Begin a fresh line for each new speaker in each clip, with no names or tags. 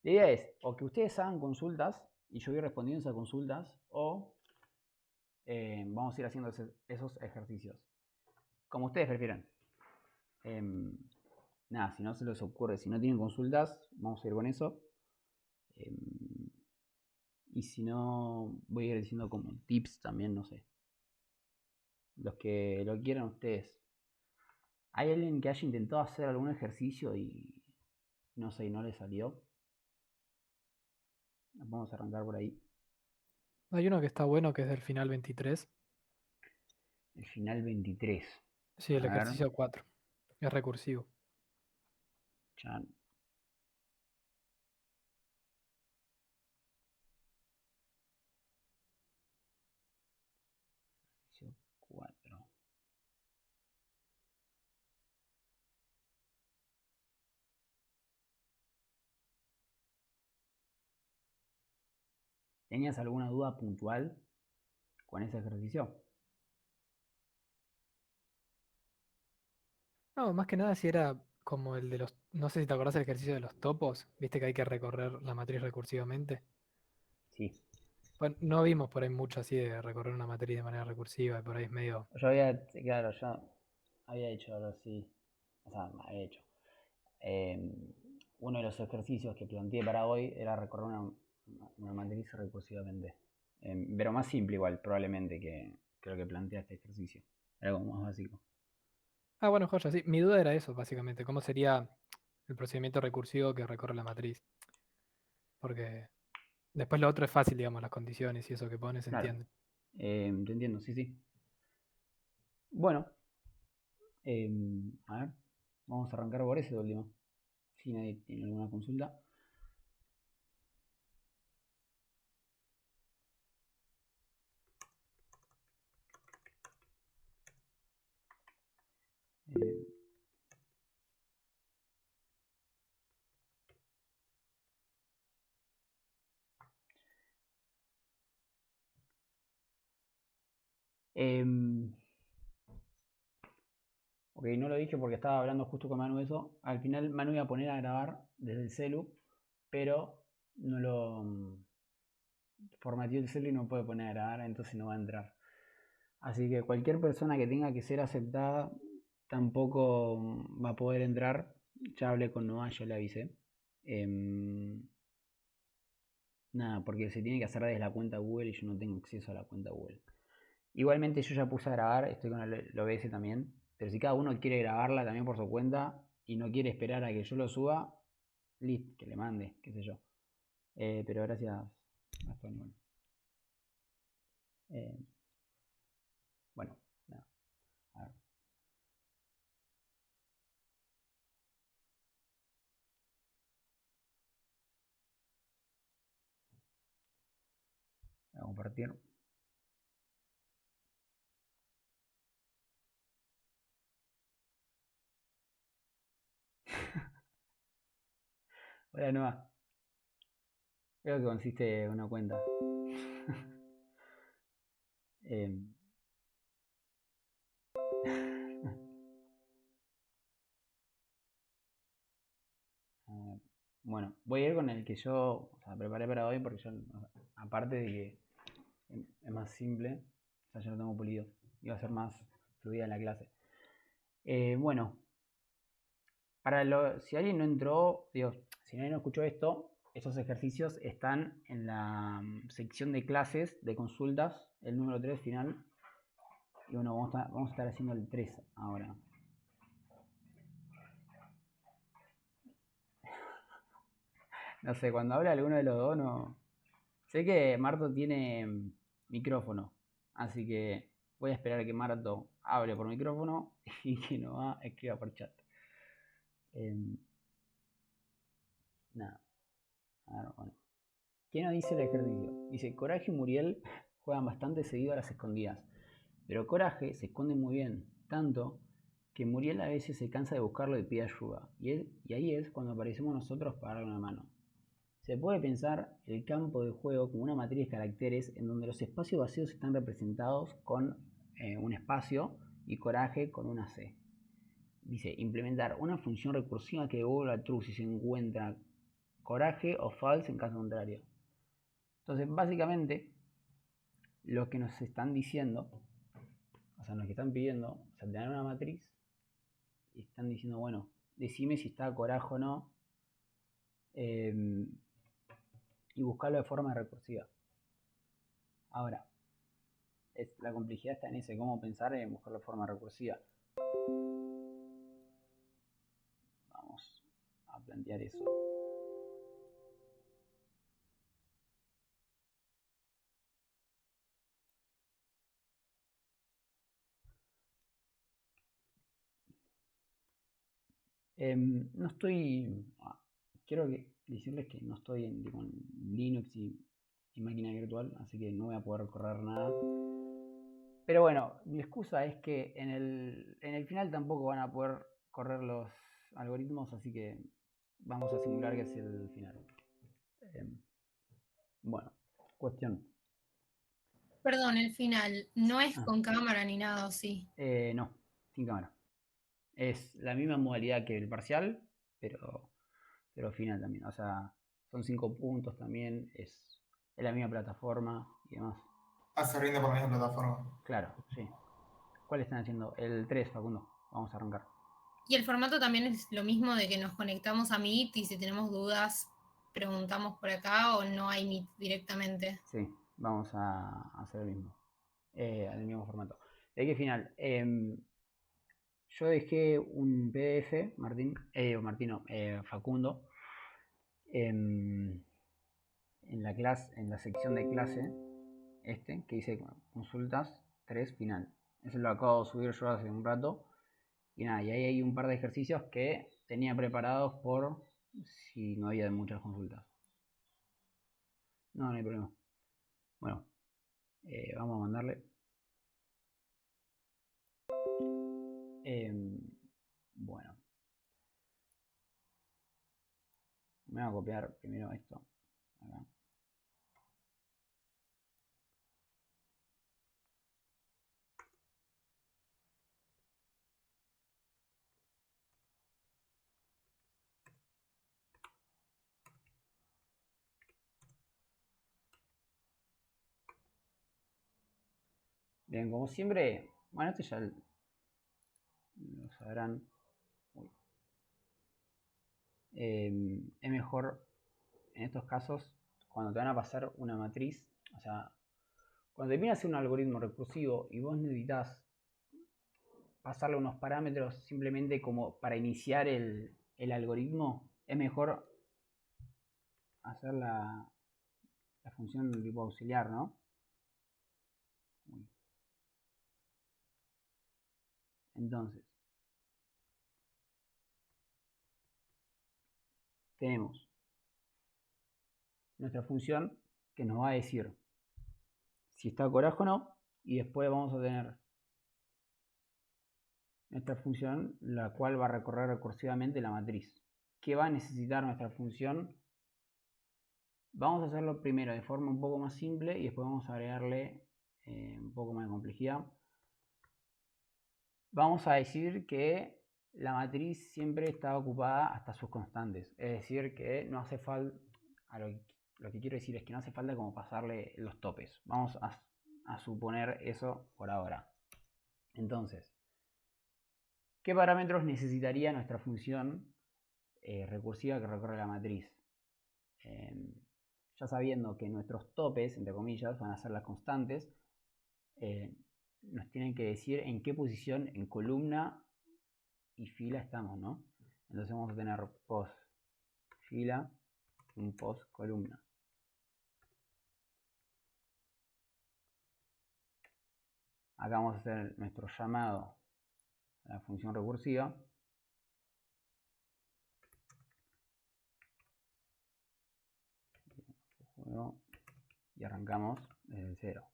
La idea es o que ustedes hagan consultas y yo voy respondiendo esas consultas, o vamos a ir haciendo esos ejercicios. Como ustedes prefieran. Nada, si no se les ocurre, si no tienen consultas, vamos a ir con eso. Y si no, voy a ir diciendo como tips también, no sé. Los que lo quieran ustedes. ¿Hay alguien que haya intentado hacer algún ejercicio y no sé, y no le salió? Vamos a arrancar por ahí.
Hay uno que está bueno que es del final 23.
El final 23.
Sí, el
A ver,
ejercicio 4. Es recursivo.
chan. Ejercicio 4. ¿Tenías alguna duda puntual con ese ejercicio?
No, más que nada si era como el de los... No sé si te acordás del ejercicio de los topos. Viste que hay que recorrer la matriz recursivamente.
Sí.
Bueno, no vimos por ahí mucho así de recorrer una matriz de manera recursiva. Y por ahí es medio...
Yo había, claro, yo había hecho algo así. O sea, había hecho. Eh, Uno de los ejercicios que planteé para hoy era recorrer una matriz recursivamente. Pero más simple igual, probablemente, que lo que plantea este ejercicio. Era algo más básico.
Ah, bueno, joya, sí. Mi duda era eso, básicamente. ¿Cómo sería el procedimiento recursivo que recorre la matriz? Porque después lo otro es fácil, digamos, las condiciones y eso que pones, se
Claro.
entiende.
Te entiendo, sí, sí. Bueno, a ver, vamos a arrancar por ese último. Si nadie tiene alguna consulta. Eh, em, ok, no lo dije porque estaba hablando justo con Manu de eso. Al final Manu iba a poner a grabar desde el celu, pero no lo formateó el celu y no puede poner a grabar, entonces no va a entrar. Así que cualquier persona que tenga que ser aceptada tampoco va a poder entrar. Ya hablé con Noah, ya le avisé. Em, Nada, porque se tiene que hacer desde la cuenta Google y yo no tengo acceso a la cuenta Google. Igualmente yo ya puse a grabar, estoy con el OBS también, pero si cada uno quiere grabarla también por su cuenta y no quiere esperar a que yo lo suba, listo, que le mande, qué sé yo. Pero gracias, Gastón. Eh, bueno, nada, a ver, voy a compartir. Hola, Noah. Creo que consiste en una cuenta. Eh, bueno, voy a ir con el que yo, o sea, preparé para hoy porque yo, o sea, aparte de que es más simple, o sea, ya lo tengo pulido. Iba a ser más fluida en la clase. Bueno, si alguien no entró, digo, si alguien no escuchó esto, estos ejercicios están en la sección de clases de consultas, el número 3 final. Y bueno, vamos a estar haciendo el 3 ahora. No sé, cuando habla alguno de los dos, no. Sé que Marto tiene micrófono, así que voy a esperar a que Marto hable por micrófono y que no escriba por chat. Em, Nada, a ver, bueno. ¿Qué nos dice el ejercicio? Dice, Coraje y Muriel juegan bastante seguido a las escondidas, pero Coraje se esconde muy bien, tanto que Muriel a veces se cansa de buscarlo y pide ayuda, y ahí es cuando aparecemos nosotros para darle una mano. Se puede pensar el campo de juego como una matriz de caracteres en donde los espacios vacíos están representados con un espacio y Coraje con una C. Dice, implementar una función recursiva que devuelva true si se encuentra coraje o false en caso contrario. Entonces, básicamente, lo que nos están diciendo, o sea, lo que están pidiendo, o sea, te dan una matriz y están diciendo, bueno, decime si está coraje o no, y buscarlo de forma recursiva. Ahora, la complejidad está en ese, cómo pensar en buscarlo de forma recursiva. Vamos a plantear eso. No estoy... quiero decirles que no estoy en Linux y máquina virtual, así que no voy a poder correr nada. Pero bueno, mi excusa es que en el final tampoco van a poder correr los algoritmos, así que vamos a simular que es el final. Bueno, cuestión.
Perdón, el final no es con cámara ni nada, ¿o sí?
No, sin cámara. Es la misma modalidad que el parcial, pero final también. O sea, son 5 puntos también, es la misma plataforma y demás.
Se rinde por la misma plataforma.
Claro, sí. ¿Cuál están haciendo? El 3, Facundo. Vamos a arrancar.
Y el formato también es lo mismo de que nos conectamos a Meet y si tenemos dudas preguntamos por acá o no hay Meet directamente.
Sí, vamos a hacer el mismo. El mismo formato. ¿De qué final? Yo dejé un PDF, Facundo, en la clase, en la sección de clase, que dice consultas 3 final. Ese lo acabo de subir yo hace un rato. Y nada, y ahí hay un par de ejercicios que tenía preparados por si no había muchas consultas. No hay problema. Bueno, vamos a mandarle. Bueno. Me voy a copiar primero esto. Acá. Bien, como siempre, bueno, esto ya lo sabrán. Es mejor en estos casos, cuando te van a pasar una matriz, o sea, cuando te viene a hacer un algoritmo recursivo y vos necesitas pasarle unos parámetros simplemente como para iniciar el algoritmo, es mejor hacer la función de tipo auxiliar, ¿no? Entonces, tenemos nuestra función que nos va a decir si está coraje o no, y después vamos a tener nuestra función, la cual va a recorrer recursivamente la matriz. ¿Qué va a necesitar nuestra función? Vamos a hacerlo primero de forma un poco más simple y después vamos a agregarle un poco más de complejidad. Vamos a decir que la matriz siempre está ocupada hasta sus constantes. Es decir, que no hace falta, lo que quiero decir es que no hace falta como pasarle los topes. Vamos a suponer eso por ahora. Entonces, ¿qué parámetros necesitaría nuestra función recursiva que recorre la matriz? Ya sabiendo que nuestros topes, entre comillas, van a ser las constantes, nos tienen que decir en qué posición en columna y fila estamos, ¿no? Entonces vamos a tener post fila, un post columna. Acá vamos a hacer nuestro llamado a la función recursiva. Y arrancamos desde cero.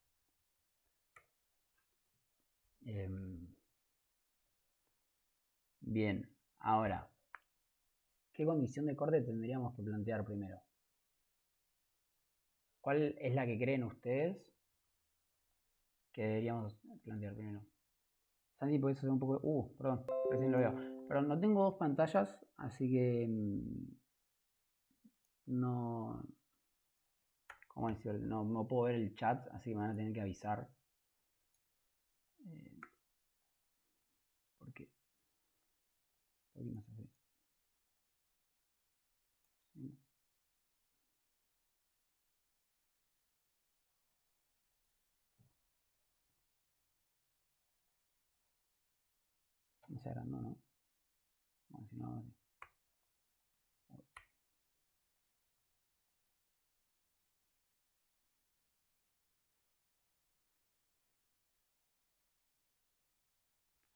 Bien, ahora, ¿qué condición de corte tendríamos que plantear primero? ¿Cuál es la que creen ustedes que deberíamos plantear primero? Santi, ¿podés hacer un poco? Perdón, recién lo veo. Pero no tengo dos pantallas, así que no, ¿cómo decirlo? No puedo ver el chat, así que me van a tener que avisar. ¿Por qué? ¿Por qué no se hace? Sí. No se agrandó, ¿no? Bueno, si no, así.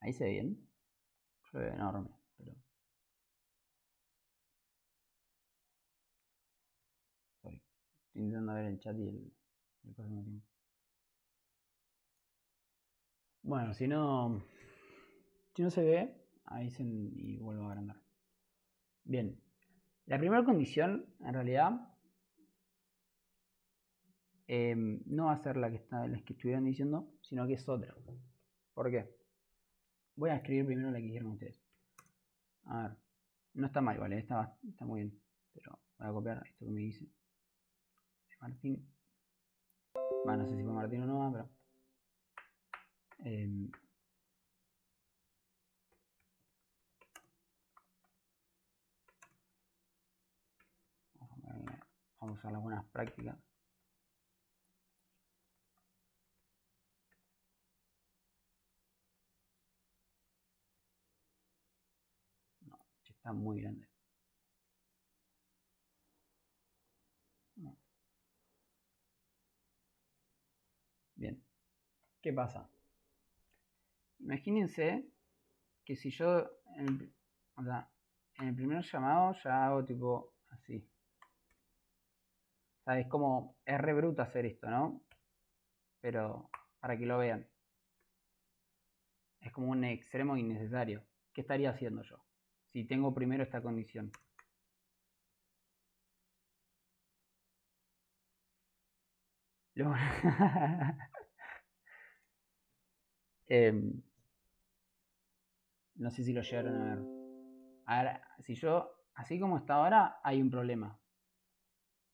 Ahí se ve bien. Se ve enorme, pero. Sorry. Estoy intentando ver el chat y el coso no tiene. Bueno, si no se ve, avisen y vuelvo a agrandar. Bien. La primera condición, en realidad, no va a ser la que estuvieron diciendo, sino que es otra. ¿Por qué? Voy a escribir primero la que dijeron ustedes. A ver, no está mal, vale, está muy bien. Pero voy a copiar esto que me dice Martín. Bueno, no sé si fue Martín o no, pero. Vamos a usar las buenas prácticas. No, está muy grande. No. Bien. ¿Qué pasa? Imagínense que si yo en el primer llamado ya hago tipo así. ¿Sabes? Como es re bruto hacer esto, ¿no? Pero para que lo vean. Es como un extremo innecesario. ¿Qué estaría haciendo yo? Si tengo primero esta condición. No sé si lo llegaron a ver. A ver, si yo, así como está ahora, hay un problema.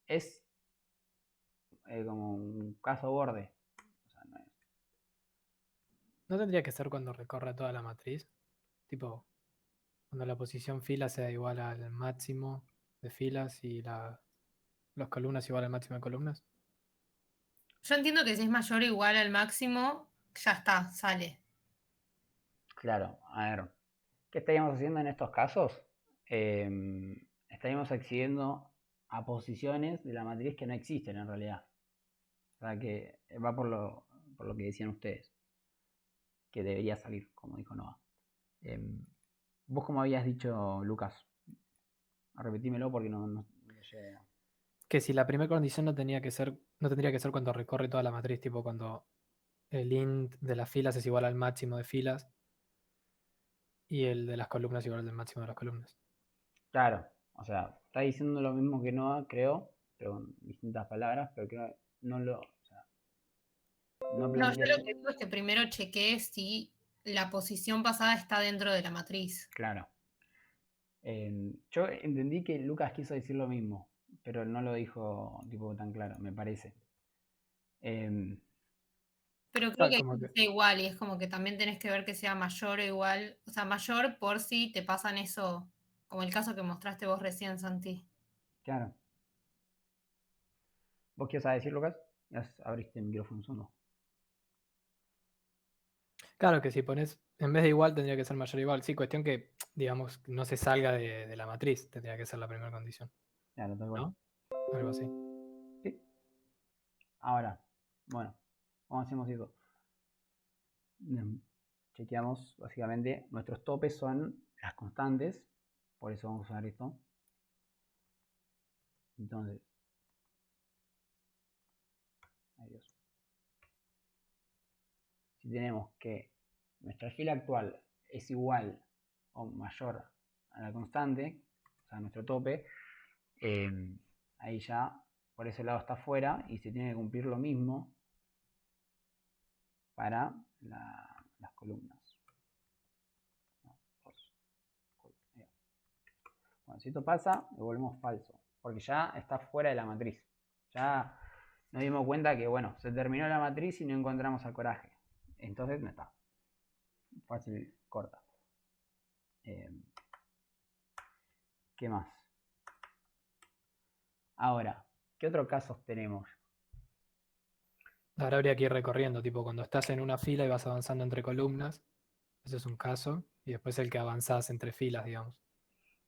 Es como un caso borde. O sea, no es.
¿No tendría que ser cuando recorra toda la matriz? Tipo, cuando la posición fila sea igual al máximo de filas y las columnas igual al máximo de columnas.
Yo entiendo que si es mayor o igual al máximo, ya está, sale.
Claro, a ver. ¿Qué estaríamos haciendo en estos casos? Estaríamos accediendo a posiciones de la matriz que no existen en realidad. O sea que va por lo que decían ustedes. Que debería salir, como dijo Noah. Vos como habías dicho, Lucas. Repetímelo porque no llegué a...
Que si la primera condición no tendría que ser cuando recorre toda la matriz, tipo cuando el int de las filas es igual al máximo de filas y el de las columnas igual al máximo de las columnas.
Claro, o sea, está diciendo lo mismo que Noah, creo, pero con distintas palabras, pero creo no lo... O sea, no
No, yo
plantea...
lo que digo es que primero chequeé si la posición pasada está dentro de la matriz.
Claro. Yo entendí que Lucas quiso decir lo mismo, pero no lo dijo tipo tan claro, me parece.
Pero creo
Claro,
que
como que,
es igual y es como que también tenés que ver que sea mayor o igual. O sea, mayor por si te pasan eso, como el caso que mostraste vos recién, Santi.
Claro. ¿Vos qué ibas a decir, Lucas? Ya abriste el micrófono un segundo.
claro que si pones, en vez de igual tendría que ser mayor o igual. Sí, cuestión que, digamos, no se salga de la matriz, tendría que ser la primera condición.
Claro, tal cual.
¿No? Algo así.
Sí. Ahora, bueno, ¿cómo hacemos eso? Chequeamos, básicamente, nuestros topes son las constantes, por eso vamos a usar esto. Entonces, adiós. Si tenemos que nuestra fila actual es igual o mayor a la constante, o sea, nuestro tope, ahí ya por ese lado está fuera y se tiene que cumplir lo mismo para las columnas. No, bueno, si esto pasa, devolvemos falso. porque ya está fuera de la matriz. Ya nos dimos cuenta que, bueno, se terminó la matriz y no encontramos al coraje. Entonces no está. Fácil, corta. ¿Qué más? Ahora, ¿qué otros casos tenemos?
Ahora habría que ir recorriendo, tipo cuando estás en una fila y vas avanzando entre columnas, ese es un caso, y después el que avanzás entre filas, digamos.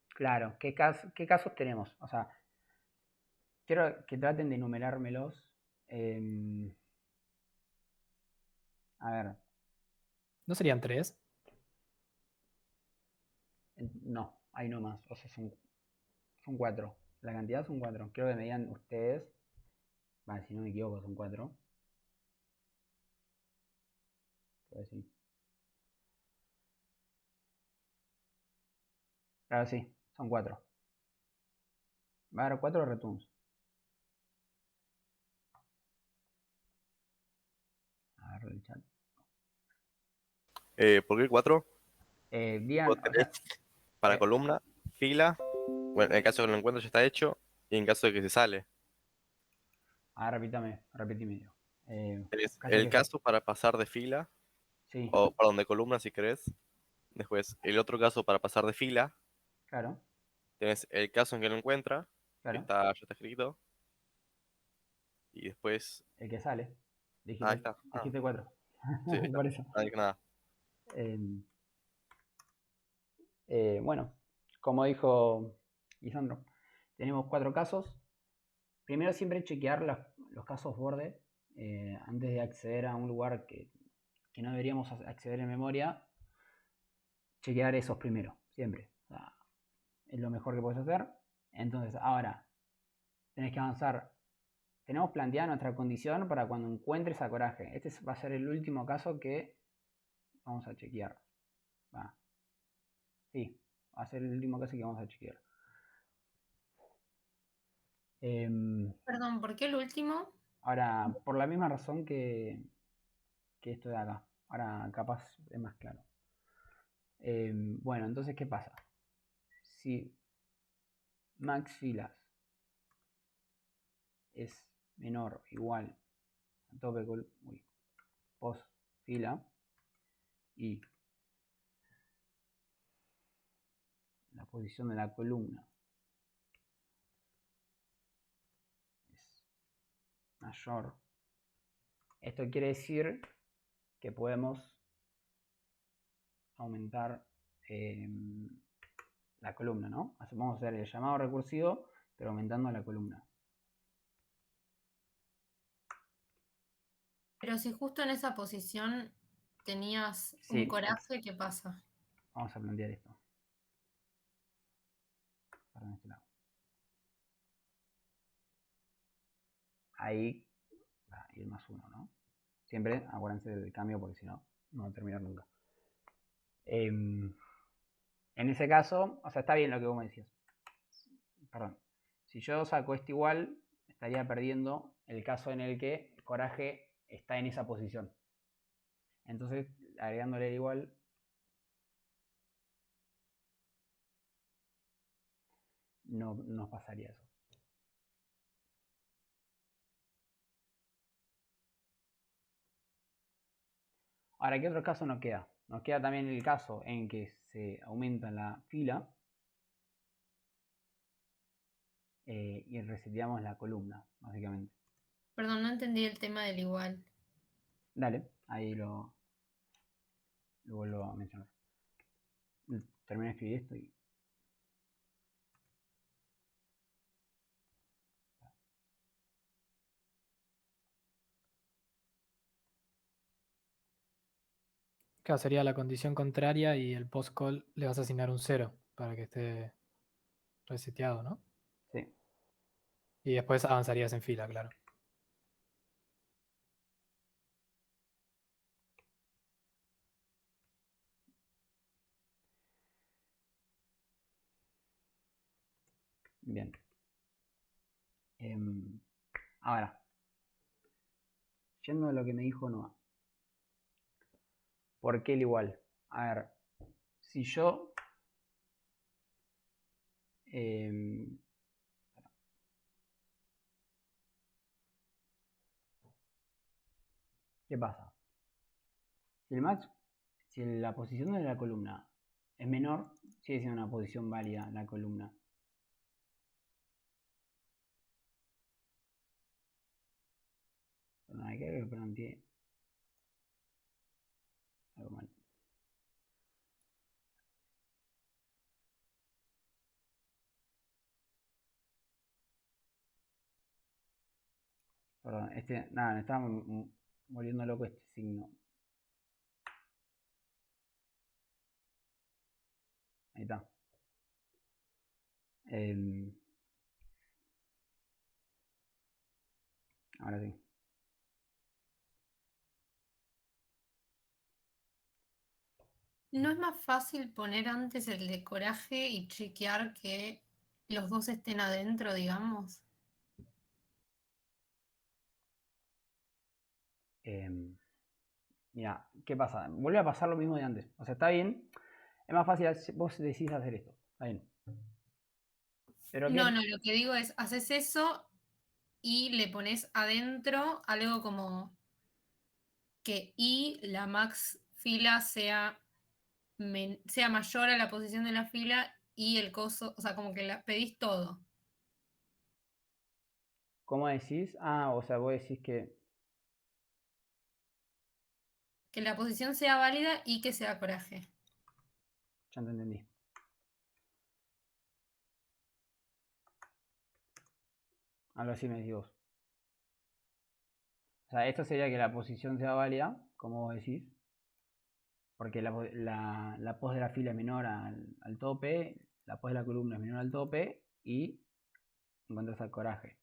Claro, ¿qué casos tenemos? O sea, quiero que traten de enumerármelos. A ver,
¿No serían 3?
no, hay no más. O sea, son 4. La cantidad son 4. Quiero que me digan ustedes. Vale, si no me equivoco, son 4. Creo que sí. Claro, sí, son 4. Va a haber 4 returns. A ver el chat.
¿Por qué 4?
Digan,
Vos
o sea,
tenés para
eh,
columna, fila. Bueno, en el caso de que lo encuentro ya está hecho. Y en caso de que se sale.
repítime. Digo.
Tenés
Caso
el
que se.
caso para pasar de fila.
Sí,
O perdón, de columna si querés. Después, el otro caso para pasar de fila.
claro,
Tenés el caso en que lo encuentra. Que
claro.
ya está escrito. Y después.
El que sale.
Ahí está.
Dijiste 4.
Sí, ahí está.
Por eso.
No dije nada.
Bueno, como dijo Lisandro, tenemos 4 casos. Primero siempre chequear los casos borde antes de acceder a un lugar que no deberíamos acceder en memoria. Chequear esos primero, siempre. O sea, es lo mejor que puedes hacer. Entonces, ahora tenés que avanzar. Tenemos planteada nuestra condición para cuando encuentres a coraje. Este va a ser el último caso que vamos a chequear. Va. Sí, va a ser el último caso que vamos a chequear.
Perdón, ¿por qué el último?
Ahora, por la misma razón que esto de acá. Ahora capaz es más claro. Bueno, entonces, ¿qué pasa? Si max filas es menor o igual a tope post fila y la posición de la columna es mayor, esto quiere decir que podemos aumentar la columna, ¿no? Vamos a hacer el llamado recursivo, pero aumentando la columna.
Pero si justo en esa posición tenías
Sí.
un coraje, ¿qué pasa?
Vamos a plantear esto. Perdón, este lado. Ahí va a ir más 1, ¿no? Siempre acuérdense del cambio porque si no, no va a terminar nunca. En ese caso, o sea, está bien lo que vos me decías. Perdón. Si yo saco esto igual, estaría perdiendo el caso en el que coraje está en esa posición. Entonces, agregándole el igual, no nos pasaría eso. Ahora, ¿qué otro caso nos queda? Nos queda también el caso en que se aumenta la fila y reseteamos la columna, básicamente.
Perdón, no entendí el tema del igual.
Dale, ahí lo vuelvo a mencionar. Termino de escribir esto y...
Claro, sería la condición contraria y el post-call le vas a asignar un 0 para que esté reseteado, ¿no?
Sí.
Y después avanzarías en fila, claro.
Bien. Ahora, yendo a lo que me dijo Noah. ¿Por qué el igual? A ver, si yo ¿Qué pasa? Si el max, si la posición de la columna es menor, sigue siendo una posición válida la columna. Perdón, hay que planteé algo mal. Perdón, nada, me estaba volviendo loco este signo. Ahí está. Ahora sí.
¿No es más fácil poner antes el de coraje y chequear que los dos estén adentro, digamos?
Mira, ¿qué pasa? Vuelve a pasar lo mismo de antes. O sea, está bien. Es más fácil, vos decís hacer esto. Está bien. Pero
No, lo que digo es, haces eso y le pones adentro algo como que y la max fila sea mayor a la posición de la fila y el coso, o sea, como que pedís todo.
¿Cómo decís? Ah, o sea, vos decís que...
Que la posición sea válida y que sea coraje.
Ya te entendí. Algo así me decís vos. O sea, esto sería que la posición sea válida, como vos decís. Porque la pos de la fila es menor al tope, la pos de la columna es menor al tope y encuentras al coraje.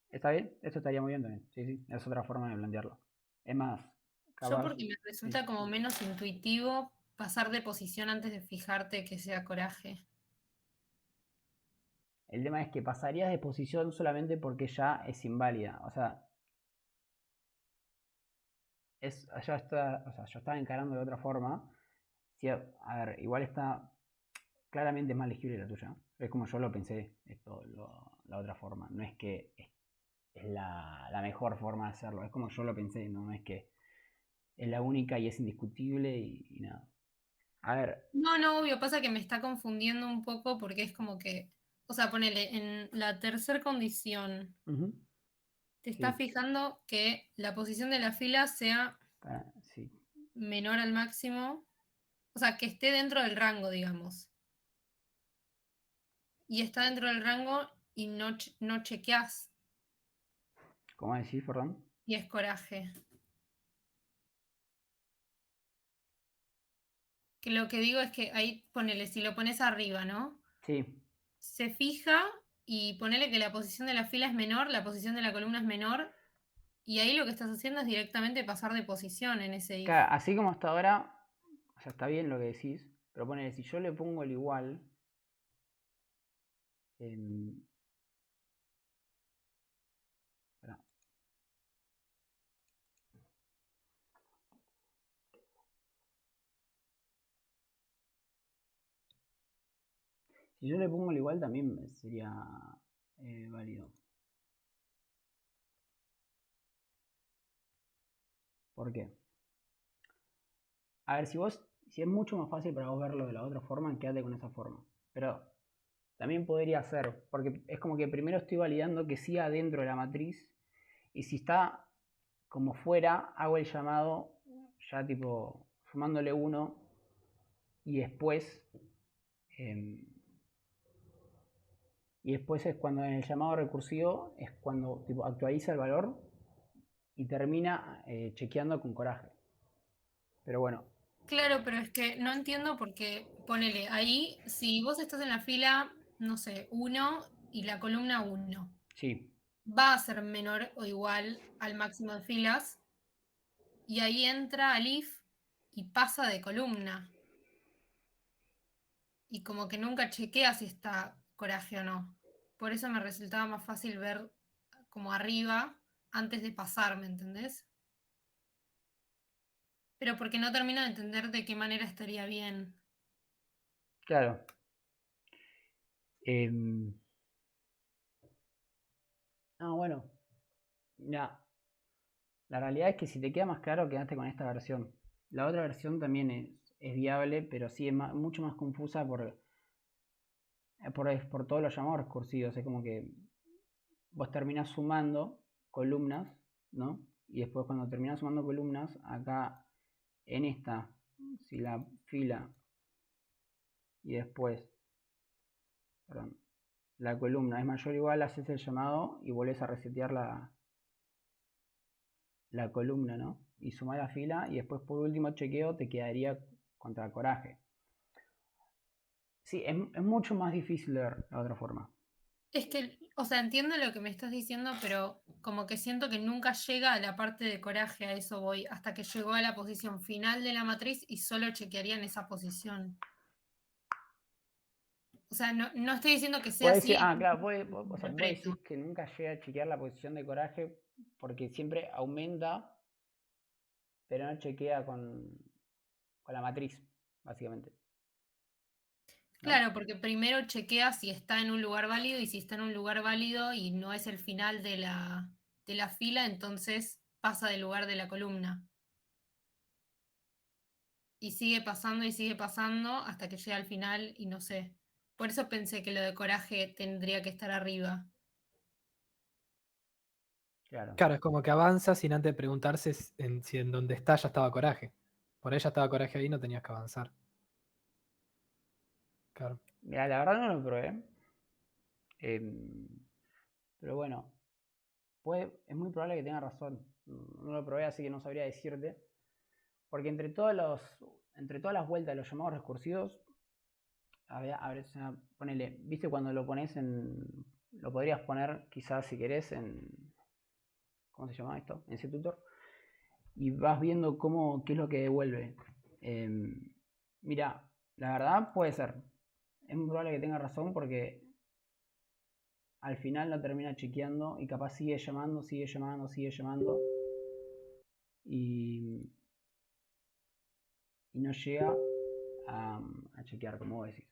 ¿Está bien? Esto estaría muy bien también. Sí, sí, es otra forma de plantearlo. Es más,
Yo
capaz...
porque me resulta como menos intuitivo pasar de posición antes de fijarte que sea coraje.
El tema es que pasarías de posición solamente porque ya es inválida. O sea, ya está, o sea, yo estaba encarando de otra forma. Si, a ver, igual está claramente más legible la tuya. Es como yo lo pensé, esto, la otra forma. No es que es la mejor forma de hacerlo. Es como yo lo pensé, no es que es la única y es indiscutible y nada. A ver.
No, obvio, pasa que me está confundiendo un poco porque es como que, o sea, ponele, en la tercera condición, te estás
Sí,
fijando que la posición de la fila sea
sí.
menor al máximo, o sea, que esté dentro del rango, digamos. Y está dentro del rango y no chequeás
¿Cómo decís, perdón?
y es coraje. Que lo que digo es que ahí ponele, si lo pones arriba, ¿no?
Sí.
Se fija y ponele que la posición de la fila es menor, la posición de la columna es menor, y ahí lo que estás haciendo es directamente pasar de posición en ese if.
Claro, así como hasta ahora, o sea, está bien lo que decís, pero ponele, si yo le pongo el igual, espera. Si yo le pongo el igual también sería válido. ¿Por qué? A ver, si es mucho más fácil para vos verlo de la otra forma, quédate con esa forma. Pero también podría ser, porque es como que primero estoy validando que siga dentro de la matriz y si está como fuera, hago el llamado ya tipo sumándole 1 y después es cuando en el llamado recursivo es cuando tipo, actualiza el valor y termina chequeando con coraje. Pero bueno.
Claro, pero es que no entiendo porque, ponele, ahí, si vos estás en la fila, no sé, 1 y la columna 1,
Sí.
va a ser menor o igual al máximo de filas, y ahí entra Alif y pasa de columna. Y como que nunca chequea si está coraje o no. Por eso me resultaba más fácil ver como arriba antes de pasar, ¿me entendés? Pero porque no termino de entender de qué manera estaría bien.
Claro. Eh, bueno. Ya. La realidad es que si te queda más claro, quedaste con esta versión. La otra versión también es viable, pero sí es mucho más confusa por todos los llamados recursivos. Es como que vos terminás sumando columnas, ¿no? Y después cuando terminás sumando columnas, acá en esta, si la fila y después, perdón, la columna es mayor o igual, haces el llamado y volvés a resetear la columna, ¿no? Y sumar la fila y después por último chequeo te quedaría contra coraje. Sí, es mucho más difícil de ver la otra forma.
Es que, o sea, entiendo lo que me estás diciendo, pero como que siento que nunca llega a la parte de coraje, a eso voy, hasta que llegó a la posición final de la matriz y solo chequearía en esa posición. O sea, no estoy diciendo que sea
Puede
así.
decir, claro, vos
Interpreto.
decís que nunca llega a chequear la posición de coraje porque siempre aumenta, pero no chequea con la matriz, básicamente. ¿No?
Claro, porque primero chequea si está en un lugar válido y si está en un lugar válido y no es el final de la fila, entonces pasa del lugar de la columna. Y sigue pasando hasta que llega al final y no sé. Por eso pensé que lo de coraje tendría que estar arriba.
Claro.
Claro, es como que avanza sin antes preguntarse si en donde está ya estaba coraje. Por ahí ya estaba coraje ahí, no tenías que avanzar. Claro.
Mira, la verdad no lo probé. Pero bueno, es muy probable que tenga razón. No lo probé, así que no sabría decirte. Porque entre todas las vueltas de los llamados recursivos, a ver, ponele, viste cuando lo pones lo podrías poner quizás si querés ¿cómo se llama esto? En CTutor. Y vas viendo qué es lo que devuelve. Mira, la verdad puede ser. Es muy probable que tenga razón porque al final lo termina chequeando y capaz sigue llamando y no llega a chequear, como vos decís.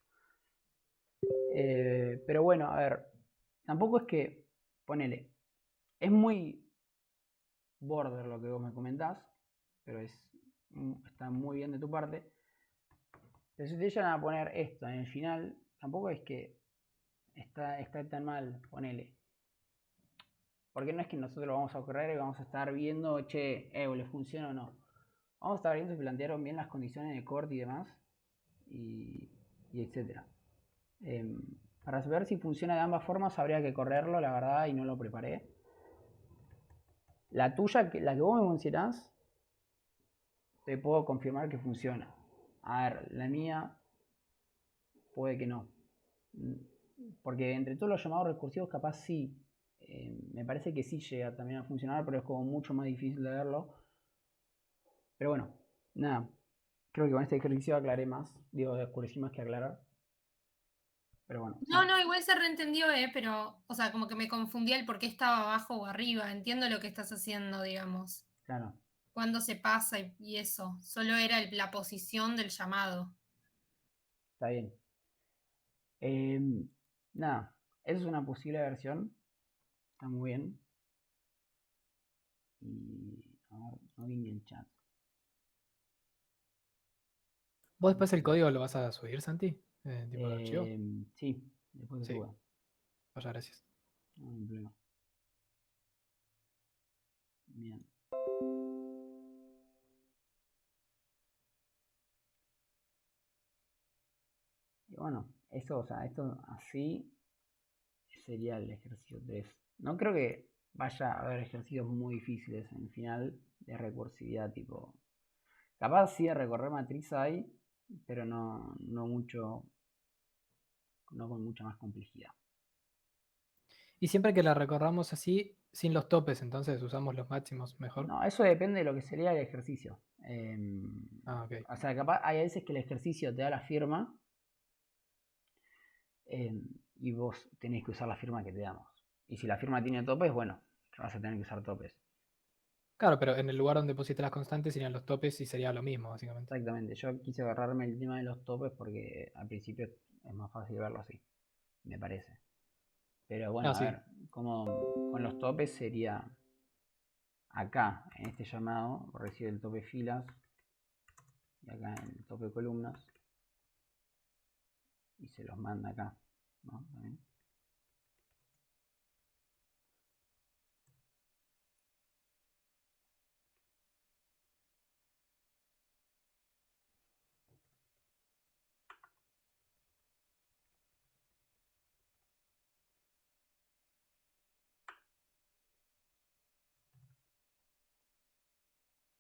Pero bueno, a ver, tampoco es que, ponele, es muy border lo que vos me comentás, pero está muy bien de tu parte. Pero si te llegan a poner esto en el final, tampoco es que está tan mal, ponele. Porque no es que nosotros vamos a correr y vamos a estar viendo, che, le funciona o no. Vamos a estar viendo si plantearon bien las condiciones de corte y demás, y etcétera. Para saber si funciona de ambas formas habría que correrlo, la verdad, y no lo preparé. La tuya, la que vos me mencionás, te puedo confirmar que funciona. A ver, la mía puede que no. Porque entre todos los llamados recursivos capaz sí. Me parece que sí llega también a funcionar, pero es como mucho más difícil de verlo. Pero bueno, nada. Creo que con este ejercicio aclaré más. Digo, descubrí más que aclarar. Pero bueno.
No, igual se reentendió, pero, o sea, como que me confundía el por qué estaba abajo o arriba. Entiendo lo que estás haciendo, digamos.
Claro.
Cuándo se pasa y eso. Solo era la posición del llamado.
Está bien. Nada. Esa es una posible versión. Está muy bien. Y a ver, no vi ni el chat.
¿Vos después el código lo vas a subir, Santi? ¿Tipo de archivo?
Sí, después se
Sí.
suba.
Vaya, gracias.
No hay problema. Bien. Y bueno, esto así sería el ejercicio 3. No creo que vaya a haber ejercicios muy difíciles en el final de recursividad, tipo. Capaz sí de recorrer matriz hay, pero no mucho. No con mucha más complejidad.
Y siempre que la recorramos así, sin los topes, entonces usamos los máximos mejor.
No, eso depende de lo que sería el ejercicio.
Ok.
O sea, capaz hay veces que el ejercicio te da la firma y vos tenés que usar la firma que te damos. Y si la firma tiene topes, bueno, vas a tener que usar topes.
Claro, pero en el lugar donde pusiste las constantes serían los topes y sería lo mismo, básicamente.
Exactamente, yo quise agarrarme el tema de los topes porque al principio es más fácil verlo así, me parece. Pero bueno,
Ah, sí.
a ver, como con los topes sería acá, en este llamado, recibe el tope filas y acá en el tope columnas y se los manda acá, ¿no? También.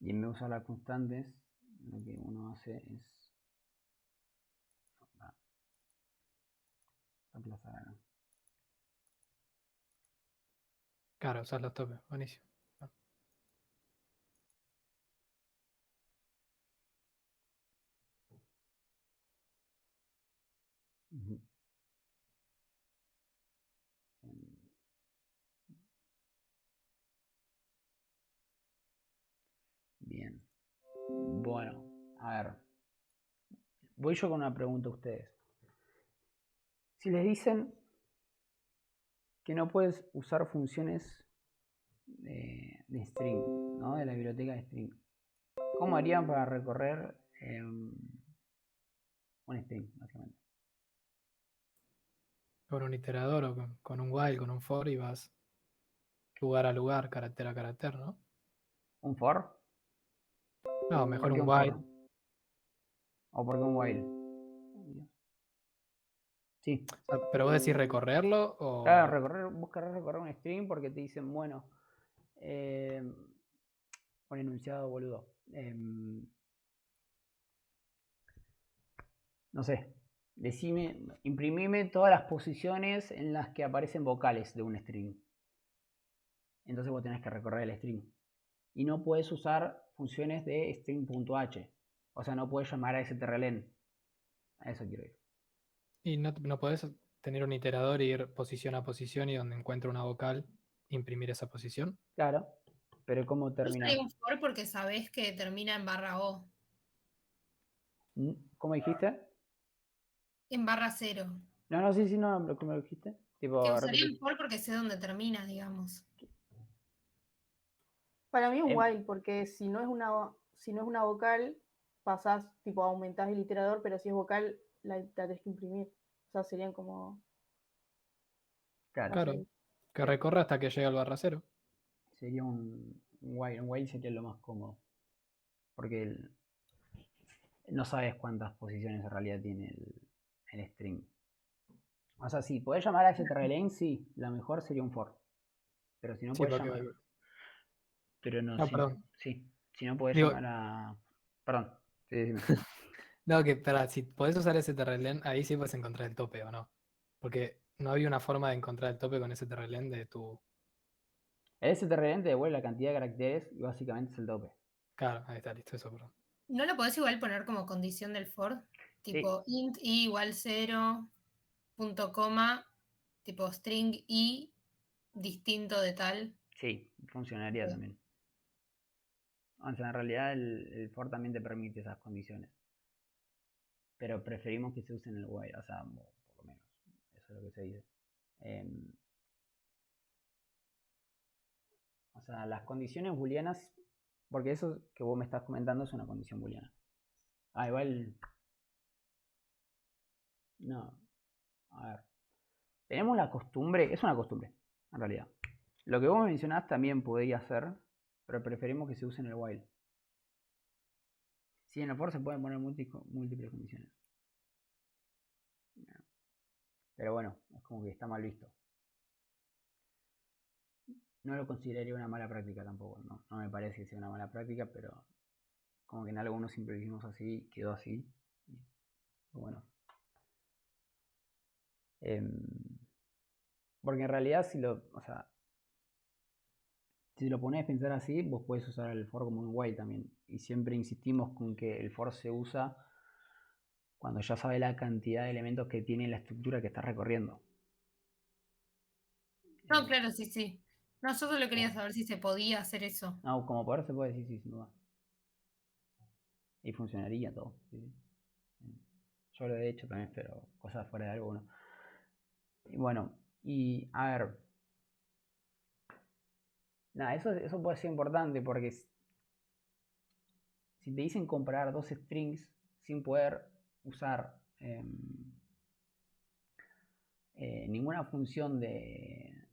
Y en vez de usar las constantes, lo que uno hace es reemplazar acá.
Claro, usar los topes. Buenísimo.
Ujú. Bien. Bueno, a ver. Voy yo con una pregunta a ustedes. Si les dicen que no puedes usar funciones de string, ¿no? De la biblioteca de string, ¿cómo harían para recorrer un string, básicamente?
Con un iterador o con un while, con un for y vas lugar a lugar, carácter a carácter, ¿no?
¿Un for?
No, mejor
¿Por qué
un
un
while.
for? ¿O por qué un while? Sí.
O sea, pero vos decís recorrerlo
Claro,
o...
vos querés recorrer un string porque te dicen, bueno, un enunciado boludo. No sé, imprimime todas las posiciones en las que aparecen vocales de un string. Entonces vos tenés que recorrer el string. Y no puedes usar funciones de string.h. O sea, no puedes llamar a strlen. A eso quiero ir.
Y no podés tener un iterador y ir posición a posición y donde encuentre una vocal, imprimir esa posición.
Claro, pero ¿cómo
Yo usaría
termina?
un for porque sabés que termina en barra O,
¿Cómo dijiste?
en barra cero.
No, no, sí, no, ¿cómo lo dijiste?
Que
Tipo,
usaría
repetí.
un for porque sé dónde termina, digamos.
Para mí un
Em,
while, porque si no es una vocal, pasás, tipo, aumentás el iterador, pero si es vocal, la tenés que imprimir. O sea, serían como, no
claro,
Claro,
sé.
que recorra hasta que llegue al barra cero.
sería un while. Un while sería lo más cómodo. Porque no sabes cuántas posiciones en realidad tiene el string. O sea, si podés llamar a strlen, sí, lo mejor sería un for. Pero si no
Sí,
podés
porque...
llamar. Pero no,
No, perdón.
sí. Si no podés
Digo,
llamar a. Perdón, sí, decime.
no, que si podés usar ese TRLen, ahí sí puedes encontrar el tope o no. Porque no había una forma de encontrar el tope con ese TRLen de tu...
El strlen te devuelve la cantidad de caracteres y básicamente es el tope.
Claro, ahí está, listo, eso, perdón.
¿No lo podés igual poner como condición del for?
Sí,
Tipo int i igual 0, punto coma, tipo string i distinto de tal.
sí, funcionaría también. O sea, en realidad el for también te permite esas condiciones. Pero preferimos que se use en el while, o sea, por lo menos. Eso es lo que se dice. O sea, las condiciones booleanas, porque eso que vos me estás comentando es una condición booleana. Ah, igual. No. A ver. Tenemos la costumbre, es una costumbre, en realidad. Lo que vos mencionás también podría ser, pero preferimos que se use en el while. Sí, en el for se pueden poner múltiples condiciones. Pero bueno, es como que está mal visto. No lo consideraría una mala práctica tampoco, no me parece que sea una mala práctica, pero como que en algunos siempre hicimos así, quedó así. Y bueno. Porque en realidad si lo pones a pensar así, vos puedes usar el for como un while también. Y siempre insistimos con que el for se usa cuando ya sabe la cantidad de elementos que tiene la estructura que estás recorriendo.
No, claro, sí, sí. No, yo solo quería saber si se podía hacer eso.
No, como poder se puede decir, sí, sin duda. Y funcionaría todo. Sí, sí. Yo lo he hecho también, pero cosas fuera de algo, ¿no? Y bueno, y a ver. Nada, eso puede ser importante porque si te dicen comparar dos strings sin poder usar ninguna función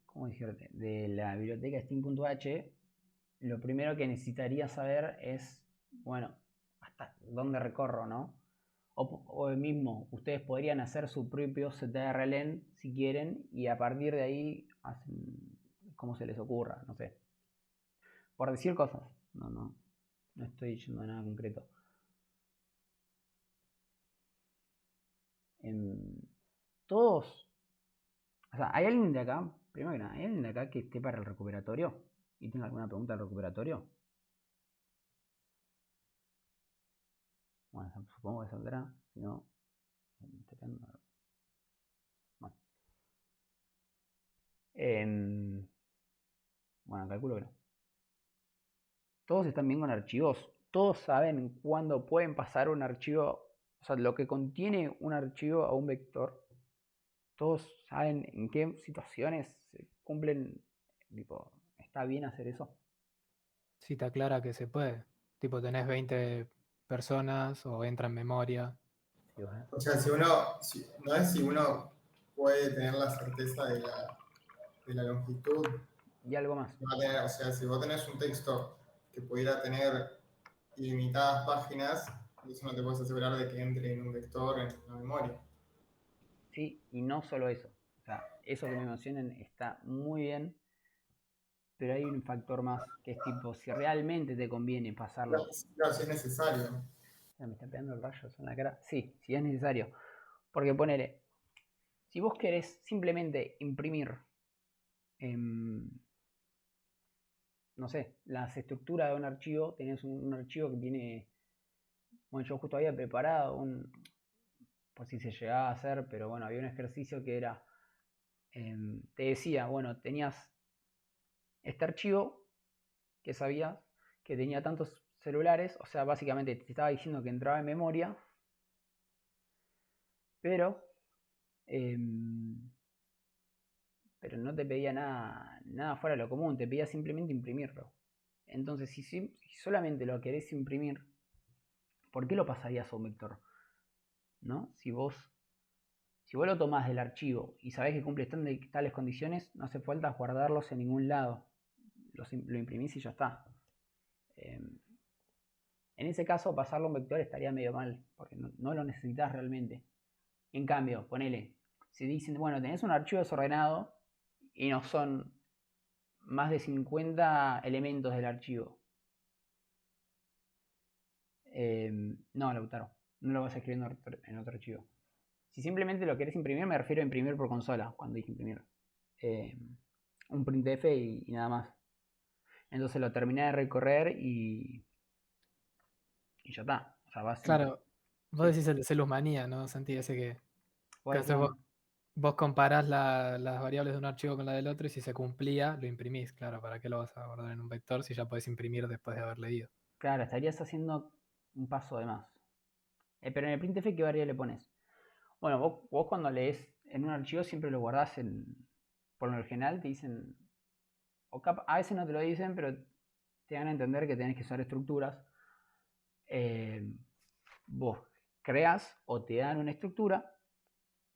¿cómo decirte? De la biblioteca Steam.h, lo primero que necesitaría saber es, bueno, hasta dónde recorro, ¿no? O mismo, ustedes podrían hacer su propio CTRLN si quieren y a partir de ahí hacen como se les ocurra, no sé. Por decir cosas, no estoy diciendo nada concreto. Todos, o sea, ¿hay alguien de acá? Primero que nada, ¿hay alguien de acá que esté para el recuperatorio? ¿Y tenga alguna pregunta al recuperatorio? Bueno, supongo que saldrá, si no... Bueno. Bueno, calculo que no. Todos están bien con archivos. Todos saben cuándo pueden pasar un archivo, o sea, lo que contiene un archivo a un vector. Todos saben en qué situaciones se cumplen, tipo, ¿está bien hacer eso?
Sí, te aclara que se puede. Tipo, tenés 20 personas o entra en memoria.
Sí, bueno.
O sea, no es si uno puede tener la certeza de la longitud.
Y algo más.
O sea, si vos tenés un texto que pudiera tener ilimitadas páginas, eso no te puedes asegurar de que entre en un vector en la memoria.
Sí, y no solo eso. O sea, eso que me mencionan está muy bien, pero hay un factor más, que es tipo, si realmente te conviene pasarlo.
Claro, si es necesario.
Me está pegando el rayo en la cara. Sí, si es necesario. Porque ponele, si vos querés simplemente imprimir, no sé, las estructuras de un archivo, tenés un archivo que tiene, bueno, yo justo había preparado por si se llegaba a hacer, pero bueno, había un ejercicio que era, te decía, bueno, tenías este archivo que sabías que tenía tantos celulares, o sea, básicamente te estaba diciendo que entraba en memoria, pero no te pedía nada fuera de lo común, te pedía simplemente imprimirlo. Entonces, si solamente lo querés imprimir, ¿por qué lo pasarías a un vector? ¿No? Si vos lo tomás del archivo y sabés que cumple tales condiciones, no hace falta guardarlos en ningún lado. Lo imprimís y ya está. En ese caso, pasarlo a un vector estaría medio mal, porque no lo necesitas realmente. En cambio, ponele, si dicen, bueno, tenés un archivo desordenado y no son más de 50 elementos del archivo. No, Lautaro, no lo vas a escribir en otro archivo. Si simplemente lo querés imprimir, me refiero a imprimir por consola, cuando dije imprimir. Un printf y nada más. Entonces lo terminé de recorrer y ya está. O sea,
Claro, vos
sí.
decís el de Celusmanía, ¿no, Santi? Ese que
Bueno,
entonces vos comparás las variables de un archivo con la del otro y si se cumplía, lo imprimís. Claro, ¿para qué lo vas a guardar en un vector si ya podés imprimir después de haber leído?
claro, estarías haciendo un paso de más. Pero en el printf, ¿qué variable pones? Bueno, vos cuando lees en un archivo siempre lo guardás por lo general te dicen, a veces no te lo dicen, pero te dan a entender que tenés que usar estructuras. Vos creas o te dan una estructura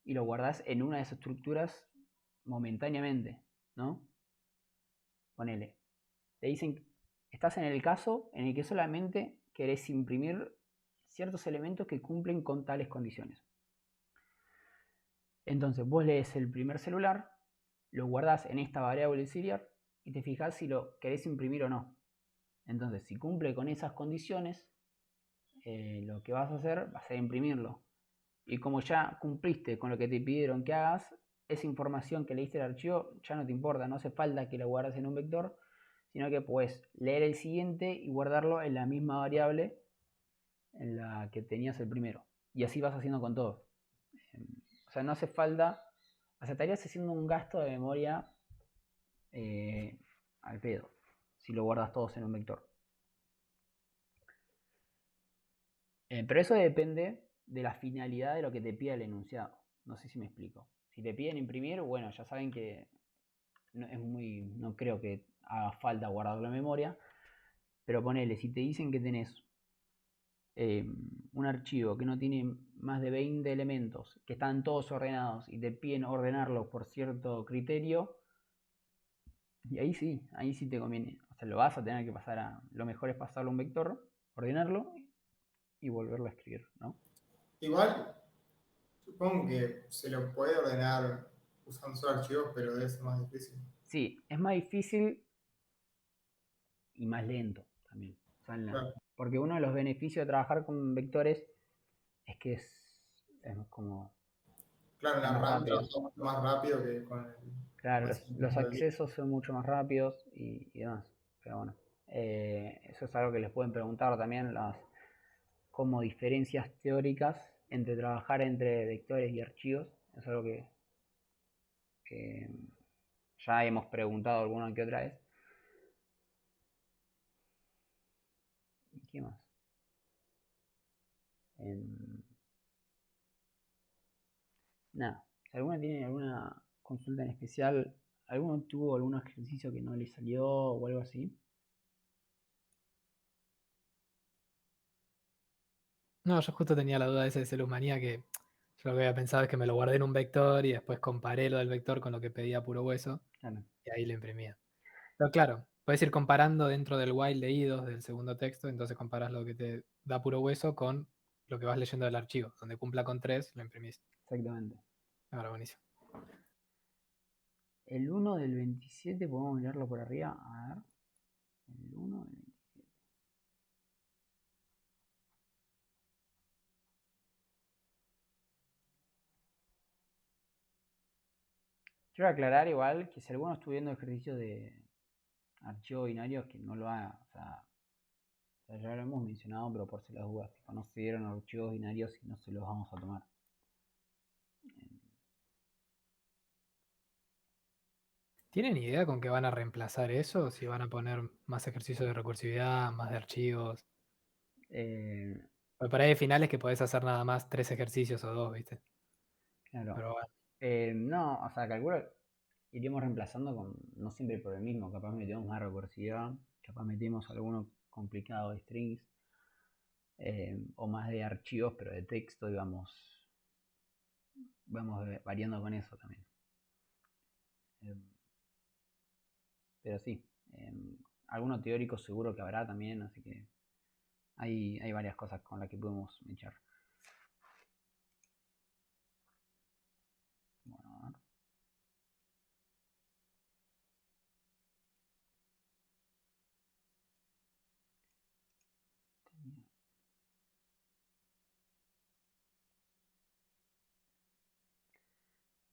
y lo guardás en una de esas estructuras momentáneamente, ¿no? Ponele. Te dicen, estás en el caso en el que solamente querés imprimir ciertos elementos que cumplen con tales condiciones. Entonces vos lees el primer celular, lo guardás en esta variable auxiliar y te fijas si lo querés imprimir o no. Entonces, si cumple con esas condiciones, lo que vas a hacer va a ser imprimirlo. Y como ya cumpliste con lo que te pidieron que hagas, esa información que leíste del archivo ya no te importa, no hace falta que lo guardes en un vector, sino que puedes leer el siguiente y guardarlo en la misma variable en la que tenías el primero. Y así vas haciendo con todo. O sea, no hace falta, o sea, estarías haciendo un gasto de memoria al pedo, si lo guardas todos en un vector. Pero eso depende de la finalidad de lo que te pida el enunciado. No sé si me explico. Si te piden imprimir, bueno, ya saben que no creo que haga falta guardarlo en memoria, pero ponele, si te dicen que tenés un archivo que no tiene más de 20 elementos, que están todos ordenados y te piden ordenarlos por cierto criterio, y ahí sí te conviene. O sea, lo vas a tener que pasar lo mejor es pasarlo a un vector, ordenarlo y volverlo a escribir, ¿no?
Igual, supongo que se lo puede ordenar usando solo archivos, pero debe ser más difícil.
Sí, es más difícil y más lento también. O sea,
Claro.
porque uno de los beneficios de trabajar con vectores es que es como
Claro,
es
la
más
RAM
rápido.
trabaja mucho más rápido que con el.
Claro,
más
los
simple.
accesos son mucho más rápidos y demás. Pero bueno, eso es algo que les pueden preguntar también como diferencias teóricas entre trabajar entre vectores y archivos. Es algo que ya hemos preguntado alguna que otra vez. ¿Y qué más? Nada, si alguno tiene alguna consulta en especial, ¿alguno tuvo algún ejercicio que no le salió o algo así?
No, yo justo tenía la duda de ese de Celusmanía que yo lo que había pensado es que me lo guardé en un vector y después comparé lo del vector con lo que pedía puro hueso
Claro,
y ahí lo imprimía. Pero claro, puedes ir comparando dentro del while leídos del segundo texto, entonces comparas lo que te da puro hueso con lo que vas leyendo del archivo. Donde cumpla con 3, lo imprimís.
exactamente.
Ahora, buenísimo.
El 1 del 27, podemos mirarlo por arriba. A ver. El 1 del 27. Quiero aclarar igual que si alguno estuvo viendo ejercicios de archivos binarios, que no lo haga. O sea, ya lo hemos mencionado, pero por si las dudas. Tipo, no se dieron archivos binarios y no se los vamos a tomar.
¿Tienen idea con qué van a reemplazar eso? Si van a poner más ejercicios de recursividad, más de archivos.
Eh,
Porque por ahí hay finales que podés hacer nada más 3 ejercicios o 2, ¿viste?
claro.
Pero bueno.
No, o sea, calculo iríamos reemplazando con, no siempre por el mismo, capaz metemos más recursividad, capaz metemos alguno complicado de strings, o más de archivos, pero de texto, y vamos variando con eso también. Pero sí, alguno teórico seguro que habrá también, así que hay varias cosas con las que podemos echar. Bueno, a ver.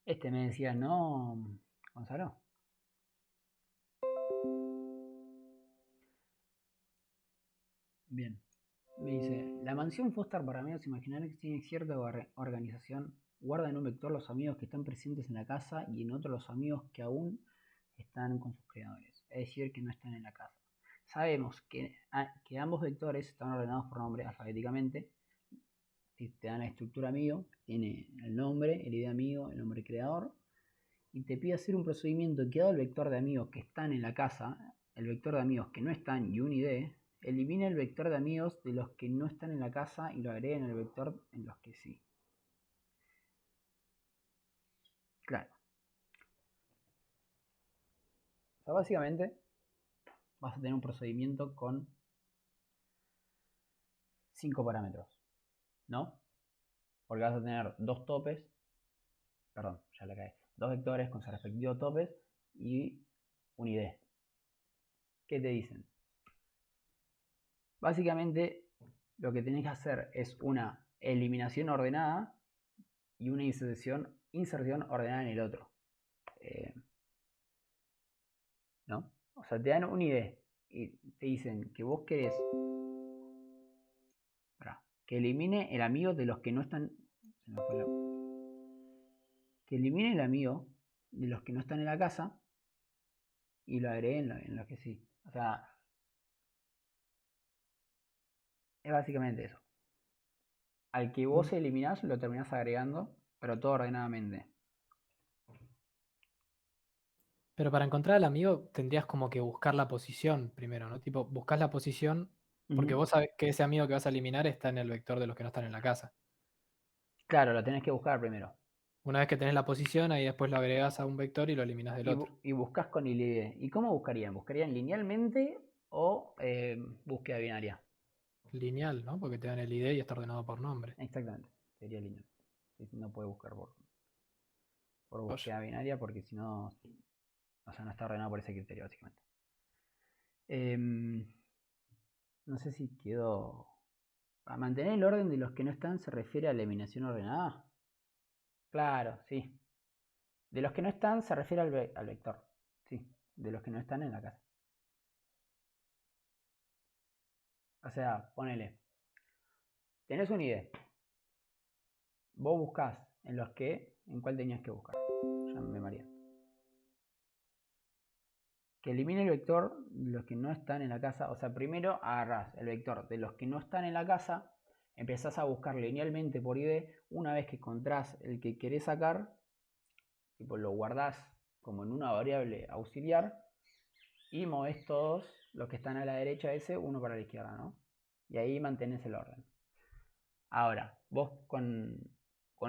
Este me decía, ¿no, Gonzalo? Bien. Me dice, la mansión Foster para amigos imaginarios tiene cierta organización. Guarda en un vector los amigos que están presentes en la casa y en otro los amigos que aún están con sus creadores, es decir, que no están en la casa. Sabemos que ambos vectores están ordenados por nombre alfabéticamente. Si te dan la estructura amigo, tiene el nombre, el ID amigo, el nombre creador, y te pide hacer un procedimiento que dado el vector de amigos que están en la casa, el vector de amigos que no están y un ID, elimina el vector de amigos de los que no están en la casa y lo agrega en el vector en los que sí. Claro. O sea, básicamente vas a tener un procedimiento con 5 parámetros, ¿no? Porque vas a tener dos topes, perdón, ya la caí, dos vectores con sus respectivos topes y un ID. ¿Qué te dicen? Básicamente lo que tenés que hacer es una eliminación ordenada y una inserción ordenada en el otro. ¿No? O sea, te dan una idea y te dicen que vos querés que elimine el amigo de los que no están. Que elimine el amigo de los que no están en la casa y lo agregue en los que sí. O sea, es básicamente eso. Al que vos eliminás lo terminás agregando, pero todo ordenadamente.
Pero para encontrar al amigo tendrías como que buscar la posición primero, ¿no? Tipo, buscas la posición porque
Ujú.
vos sabés que ese amigo que vas a eliminar está en el vector de los que no están en la casa.
Claro, lo tenés que buscar primero.
Una vez que tenés la posición, ahí después lo agregás a un vector y lo eliminas del otro.
Y buscas con ILD. ¿Y cómo buscarían? ¿Buscarían linealmente o búsqueda binaria?
Lineal, ¿no? Porque te dan el ID y está ordenado por nombre.
Exactamente, sería lineal. Sí, sí, no puede buscar por
Oye,
búsqueda binaria porque si no, o sea, no está ordenado por ese criterio, básicamente. Em, no sé si quedó. ¿A mantener el orden de los que no están se refiere a la eliminación ordenada? Claro, sí. De los que no están se refiere al vector. Sí, de los que no están en la casa. O sea, ponele. Tenés un ID. Vos buscás en los que. ¿En cuál tenías que buscar? Ya me mareé. Que elimine el vector de los que no están en la casa. O sea, primero agarrás el vector de los que no están en la casa. Empezás a buscar linealmente por ID. Una vez que encontrás el que querés sacar, tipo lo guardás como en una variable auxiliar. Y movés todos los que están a la derecha de ese, uno para la izquierda, ¿no? Y ahí mantenés el orden. Ahora, vos con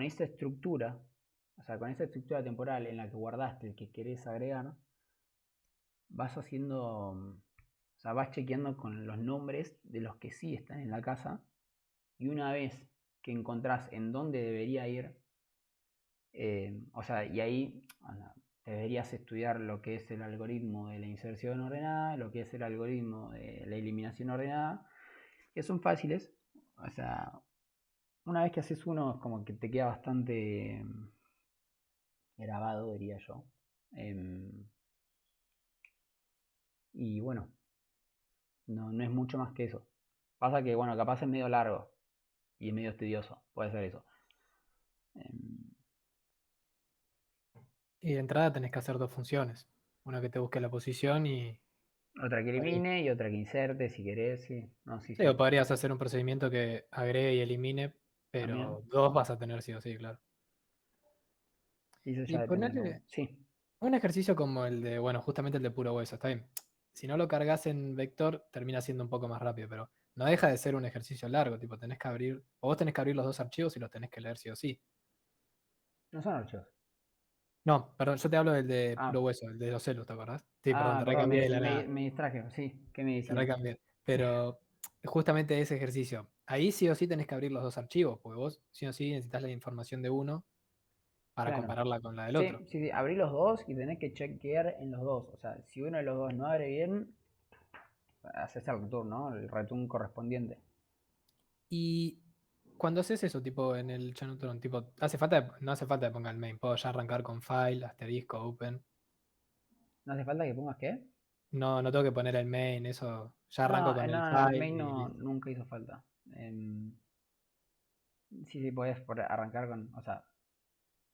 esa estructura, o sea, con esa estructura temporal en la que guardaste el que querés agregar, vas haciendo, o sea, vas chequeando con los nombres de los que sí están en la casa. Y una vez que encontrás en dónde debería ir, o sea, y ahí deberías estudiar lo que es el algoritmo de la inserción ordenada, lo que es el algoritmo de la eliminación ordenada, que son fáciles. O sea, una vez que haces uno es como que te queda bastante grabado, diría yo. Y bueno, no es mucho más que eso. Pasa que, bueno, capaz es medio largo y es medio tedioso, puede ser eso.
y de entrada tenés que hacer dos funciones. Una que te busque la posición y...
Otra que
ahí.
elimine y otra que inserte, si querés, sí. No, sí,
Sí, o
sí.
podrías hacer un procedimiento que agregue y elimine,
También.
pero dos vas a tener sí o sí, claro.
Y eso
Y
ya depende de lo.
ponerle
Sí.
un ejercicio como el de, bueno, justamente el de puro hueso, está bien. Si no lo cargas en vector, termina siendo un poco más rápido, pero no deja de ser un ejercicio largo, tipo, tenés que abrir, o vos tenés que abrir los dos archivos y los tenés que leer sí o sí.
No son archivos.
No, perdón, yo te hablo del de puro
Ah,
hueso, el de los celos, ¿te acordás? Sí, perdón, te
perdón,
recambié de la nada,
me distraje. Sí, ¿qué me
te
decías?
recambié. Pero justamente ese ejercicio, ahí sí o sí tenés que abrir los dos archivos, porque vos sí o sí necesitas la información de uno para
Claro.
compararla con la del
Sí,
otro.
sí, sí. Abrí los dos y tenés que chequear en los dos. O sea, si uno de los dos no abre bien, haces el return, ¿no? El return correspondiente.
Y cuando haces eso, tipo en el Chanutron, tipo, no hace falta que ponga el main, puedo ya arrancar con file, asterisco, open.
¿No hace falta que pongas qué?
No tengo que poner el main, eso ya arranco
No,
con el
no, el
file
main
y
no,
listo.
nunca hizo falta. Sí, sí, podés arrancar con, o sea,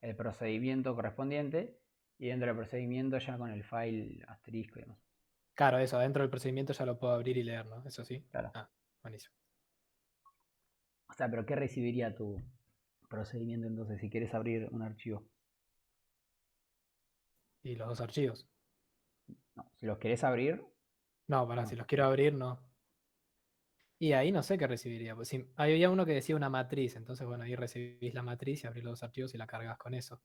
el procedimiento correspondiente y dentro del procedimiento ya con el file asterisco y demás.
Claro, eso, dentro del procedimiento ya lo puedo abrir y leer, ¿no? Eso sí.
Claro.
Ah, buenísimo.
O sea, pero ¿qué recibiría tu procedimiento entonces si quieres abrir un archivo?
Y los dos archivos.
No, si los querés abrir,
No, pará,
no.
si los quiero abrir, no. Y ahí no sé qué recibiría. Pues sí, había uno que decía una matriz, entonces bueno, ahí recibís la matriz y abrís los dos archivos y la cargas con eso.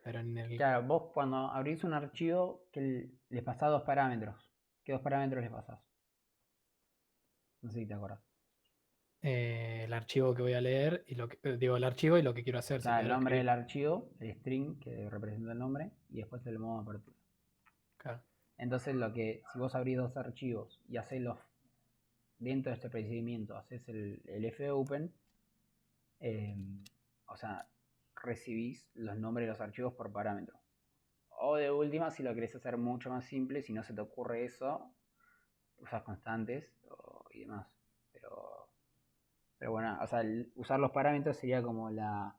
Pero en el
Claro, vos cuando abrís un archivo que le pasás dos parámetros. ¿Qué dos parámetros le pasás? No sé si te acuerdas.
el archivo que voy a leer y digo el archivo y lo que quiero
O
hacer, si
sea, el
leer o
nombre
escribir.
del archivo, el string que representa el nombre, y después el modo de apertura.
Claro.
Entonces, si vos abrís dos archivos y hacés los dentro de este procedimiento, haces el fopen, o sea, recibís los nombres de los archivos por parámetro. O de última, si lo querés hacer mucho más simple, si no se te ocurre eso, usas constantes y demás. Pero bueno, o sea, usar los parámetros sería como la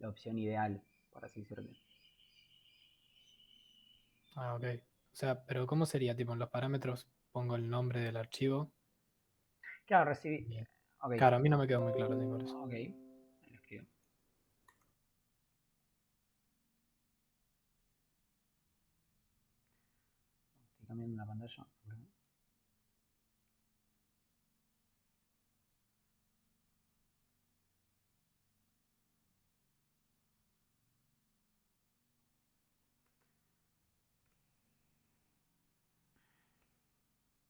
opción ideal, por así decirlo.
Ah, ok. O sea, pero ¿cómo sería? Tipo, en los parámetros pongo el nombre del archivo.
Claro, recibí.
y-
Ok.
Claro, a mí no me quedó muy claro, sí, por eso.
Ok. Ahí lo escribo. cambiando la pantalla.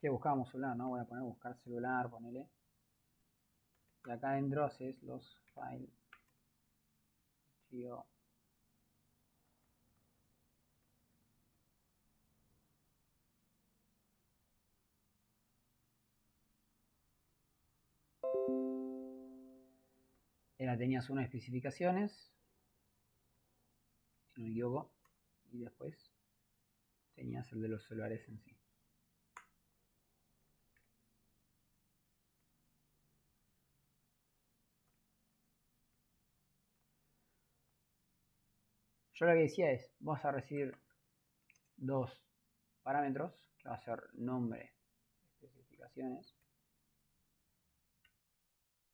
Que buscábamos celular, ¿no? Voy a poner buscar celular, ponele. Y acá adentro haces los files. Archivo. Era, tenías unas especificaciones, si no me equivoco, y después tenías el de los celulares en sí. Yo lo que decía es, vas a recibir dos parámetros, que va a ser nombre, especificaciones,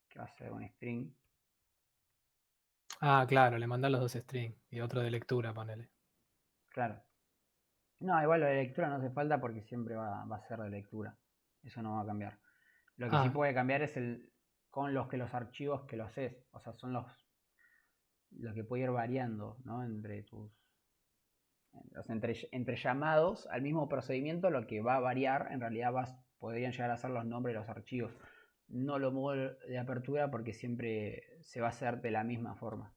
que va a ser un string.
Ah, claro, le mandás los dos strings y otro de lectura, ponele.
Claro. No, igual lo de lectura no hace falta porque siempre va a ser de lectura. Eso no va a cambiar. Lo que sí puede cambiar es con los archivos que lo haces. O sea, son los que puede ir variando, ¿no? Entre tus. O sea, entre llamados al mismo procedimiento, lo que va a variar en realidad podrían llegar a ser los nombres de los archivos. No lo muevo de apertura porque siempre se va a hacer de la misma forma.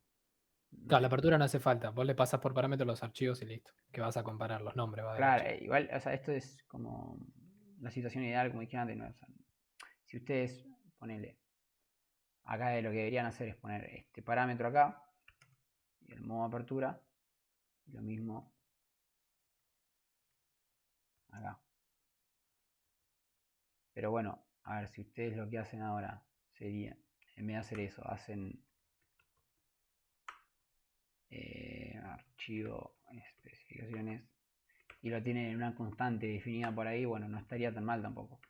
Claro, la apertura no hace falta. Vos le pasas por parámetros los archivos y listo. Que vas a comparar los nombres. Va
Claro, igual, o sea, esto es como la situación ideal, como dije antes. ¿No? O sea, si ustedes, ponele, acá lo que deberían hacer es poner este parámetro acá y el modo apertura, y lo mismo acá. Pero bueno, a ver, si ustedes lo que hacen ahora sería, en vez de hacer eso, hacen archivo, especificaciones, y lo tienen en una constante definida por ahí, bueno, no estaría tan mal tampoco.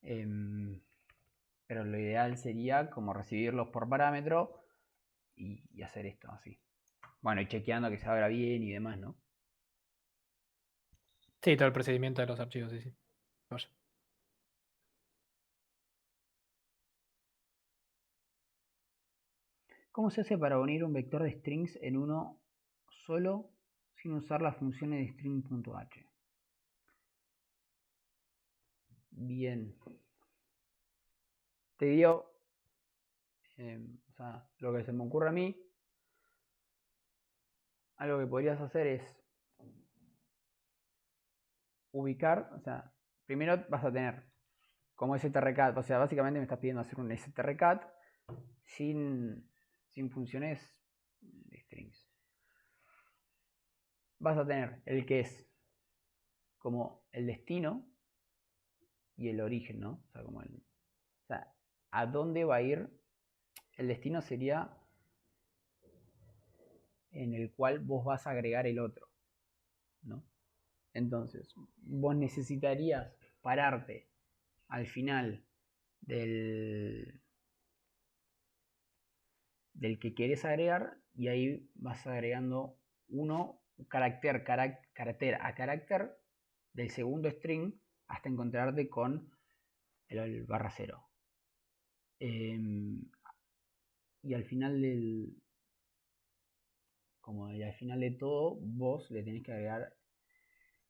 Pero lo ideal sería como recibirlos por parámetro y hacer esto así. Bueno, y chequeando que se abra bien y demás, ¿no?
Sí, todo el procedimiento de los archivos, sí, sí. Vaya.
¿Cómo se hace para unir un vector de strings en uno solo sin usar las funciones de string.h? Bien. Te digo, o sea, lo que se me ocurre a mí, algo que podrías hacer es ubicar, o sea, primero vas a tener como strcat, o sea, básicamente me estás pidiendo hacer un strcat sin funciones de strings. Vas a tener el que es como el destino y el origen, ¿no? O sea, como ¿a dónde va a ir? El destino sería en el cual vos vas a agregar el otro, ¿no? Entonces, vos necesitarías pararte al final del que querés agregar y ahí vas agregando uno carácter a carácter del segundo string hasta encontrarte con el barra cero. Y al final al final de todo, vos le tenés que agregar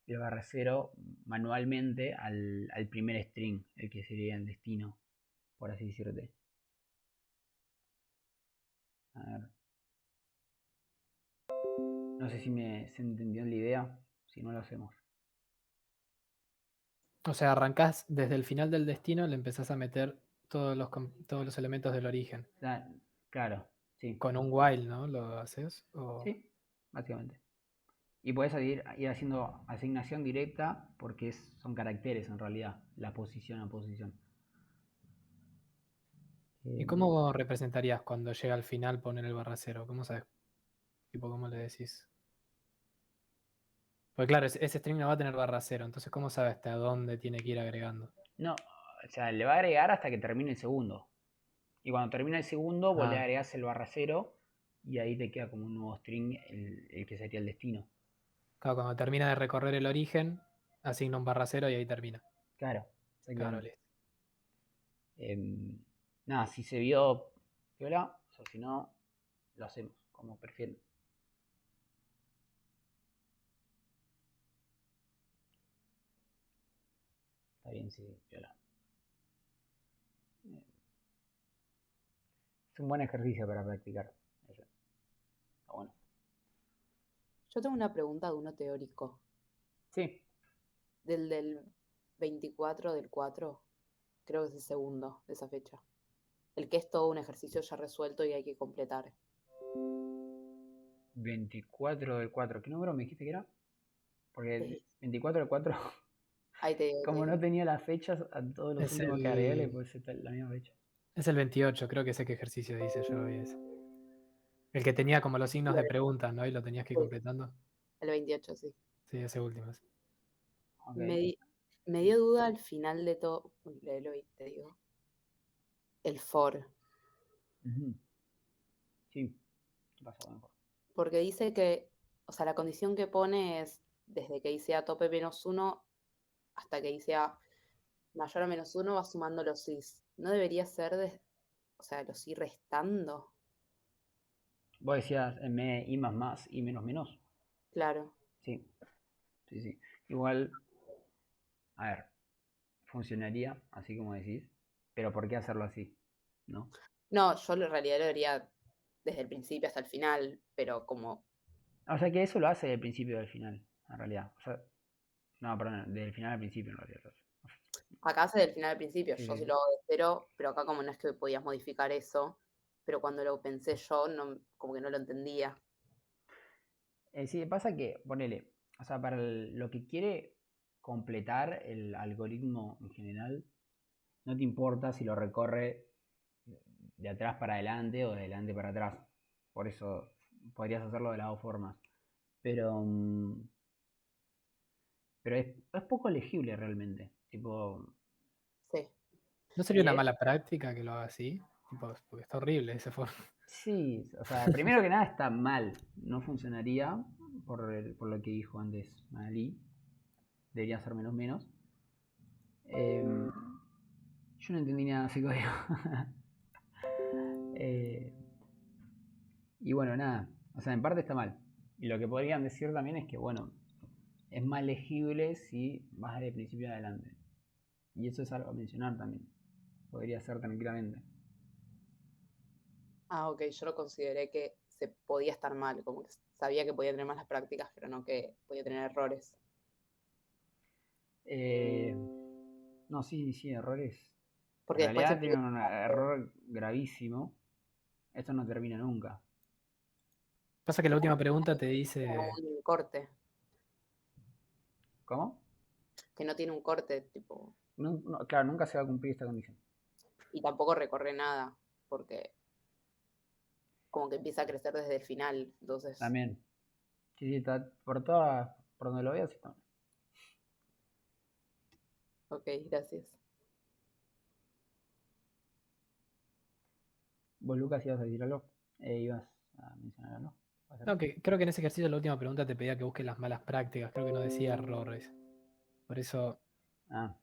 el barra cero manualmente al primer string, el que sería el destino, por así decirte. A ver. No sé si se entendió la idea, si no lo hacemos.
O sea, arrancás desde el final del destino, le empezás a meter todos los elementos del origen.
Claro, sí.
Con un while, ¿no? ¿Lo haces?
Sí, básicamente. Y puedes ir haciendo asignación directa porque son caracteres en realidad, la posición a posición.
¿Y cómo representarías cuando llega al final poner el barra cero? ¿Cómo sabes? Tipo, ¿cómo le decís? Pues claro, ese string no va a tener barra cero, entonces ¿cómo sabes hasta dónde tiene que ir agregando?
No, o sea, le va a agregar hasta que termine el segundo. Y cuando termina el segundo, vos le agregás el barra cero y ahí te queda como un nuevo string, el que sería el destino.
Claro, cuando termina de recorrer el origen, asigna un /0 y ahí termina.
Claro,
Claro,
exactamente.
listo.
Nada, si se vio piola, o si no, lo hacemos, como prefieren. Está bien, sí, piola. Es un buen ejercicio para practicar. Eso. Está bueno.
Yo tengo una pregunta de uno teórico.
Sí,
Del 24 del 4, creo que es el segundo de esa fecha. El que es todo un ejercicio ya resuelto y hay que completar.
24 del 4. ¿Qué número me dijiste que era? Porque el
Eh,
24 del 4,
Ahí te digo,
como no tenía las fechas, a todos los
Es
últimos que agregué pues la misma fecha.
Es el 28, creo que sé qué ejercicio dice, yo lo vi ese. El que tenía como los signos de pregunta, ¿no? Y lo tenías que ir
Sí.
completando.
El 28, sí.
Sí, ese último. Sí.
Ok.
Me dio duda al final de todo. Léelo y te digo. El for.
Ujú. Sí. ¿Qué pasó? Mejor.
Porque dice que, o sea, la condición que pone es desde que dice a tope -1 hasta que dice a mayor o -1 va sumando los is. ¿No debería ser o sea, los i restando?
Vos decías I más y menos menos.
Claro.
Sí. Sí, sí. Igual, a ver, funcionaría, así como decís, pero ¿por qué hacerlo así? ¿No?
No, yo en realidad lo haría desde el principio hasta el final, pero como
O sea que eso lo hace del principio al final, en realidad. O sea, no, perdón, del final al principio en realidad.
acá hace del final al principio,
Sí,
yo sí
sí.
lo hago de cero, pero acá como no es que podías modificar eso, pero cuando lo pensé yo, no, como que no lo entendía.
Sí, pasa que, ponele, o sea, para lo que quiere completar el algoritmo en general, no te importa si lo recorre de atrás para adelante o de adelante para atrás. Por eso podrías hacerlo de las dos formas. Pero, pero es poco legible realmente. Tipo,
Sí.
¿No sería
y
una mala práctica que lo haga así? Tipo, porque está horrible ese for.
sí, o sea, primero que nada está mal. No funcionaría por lo que dijo antes Malí. Debería ser menos menos. Yo no entendí nada de ese código. Y bueno, nada. O sea, en parte está mal. Y lo que podrían decir también es que, bueno, es más legible si vas de principio en adelante. Y eso es algo a mencionar también. Podría ser tranquilamente.
Ah, ok, yo lo consideré que se podía estar mal, como que sabía que podía tener malas prácticas, pero no que podía tener errores.
No, sí, sí, errores. En
Porque después
realidad tiene un error gravísimo. Esto no termina nunca.
Pasa que la última pregunta te dice.
un corte,
¿Cómo?
que no tiene un corte, tipo,
Claro, nunca se va a cumplir esta condición.
y tampoco recorre nada, porque como que empieza a crecer desde el final, entonces,
También. Sí, sí, está por donde lo veas está.
ok, gracias.
Vos, Lucas, ibas a decir algo. Ibas a mencionar algo.
No, que creo que en ese ejercicio la última pregunta te pedía que busques las malas prácticas, creo que no decía errores. Por eso,
Ah,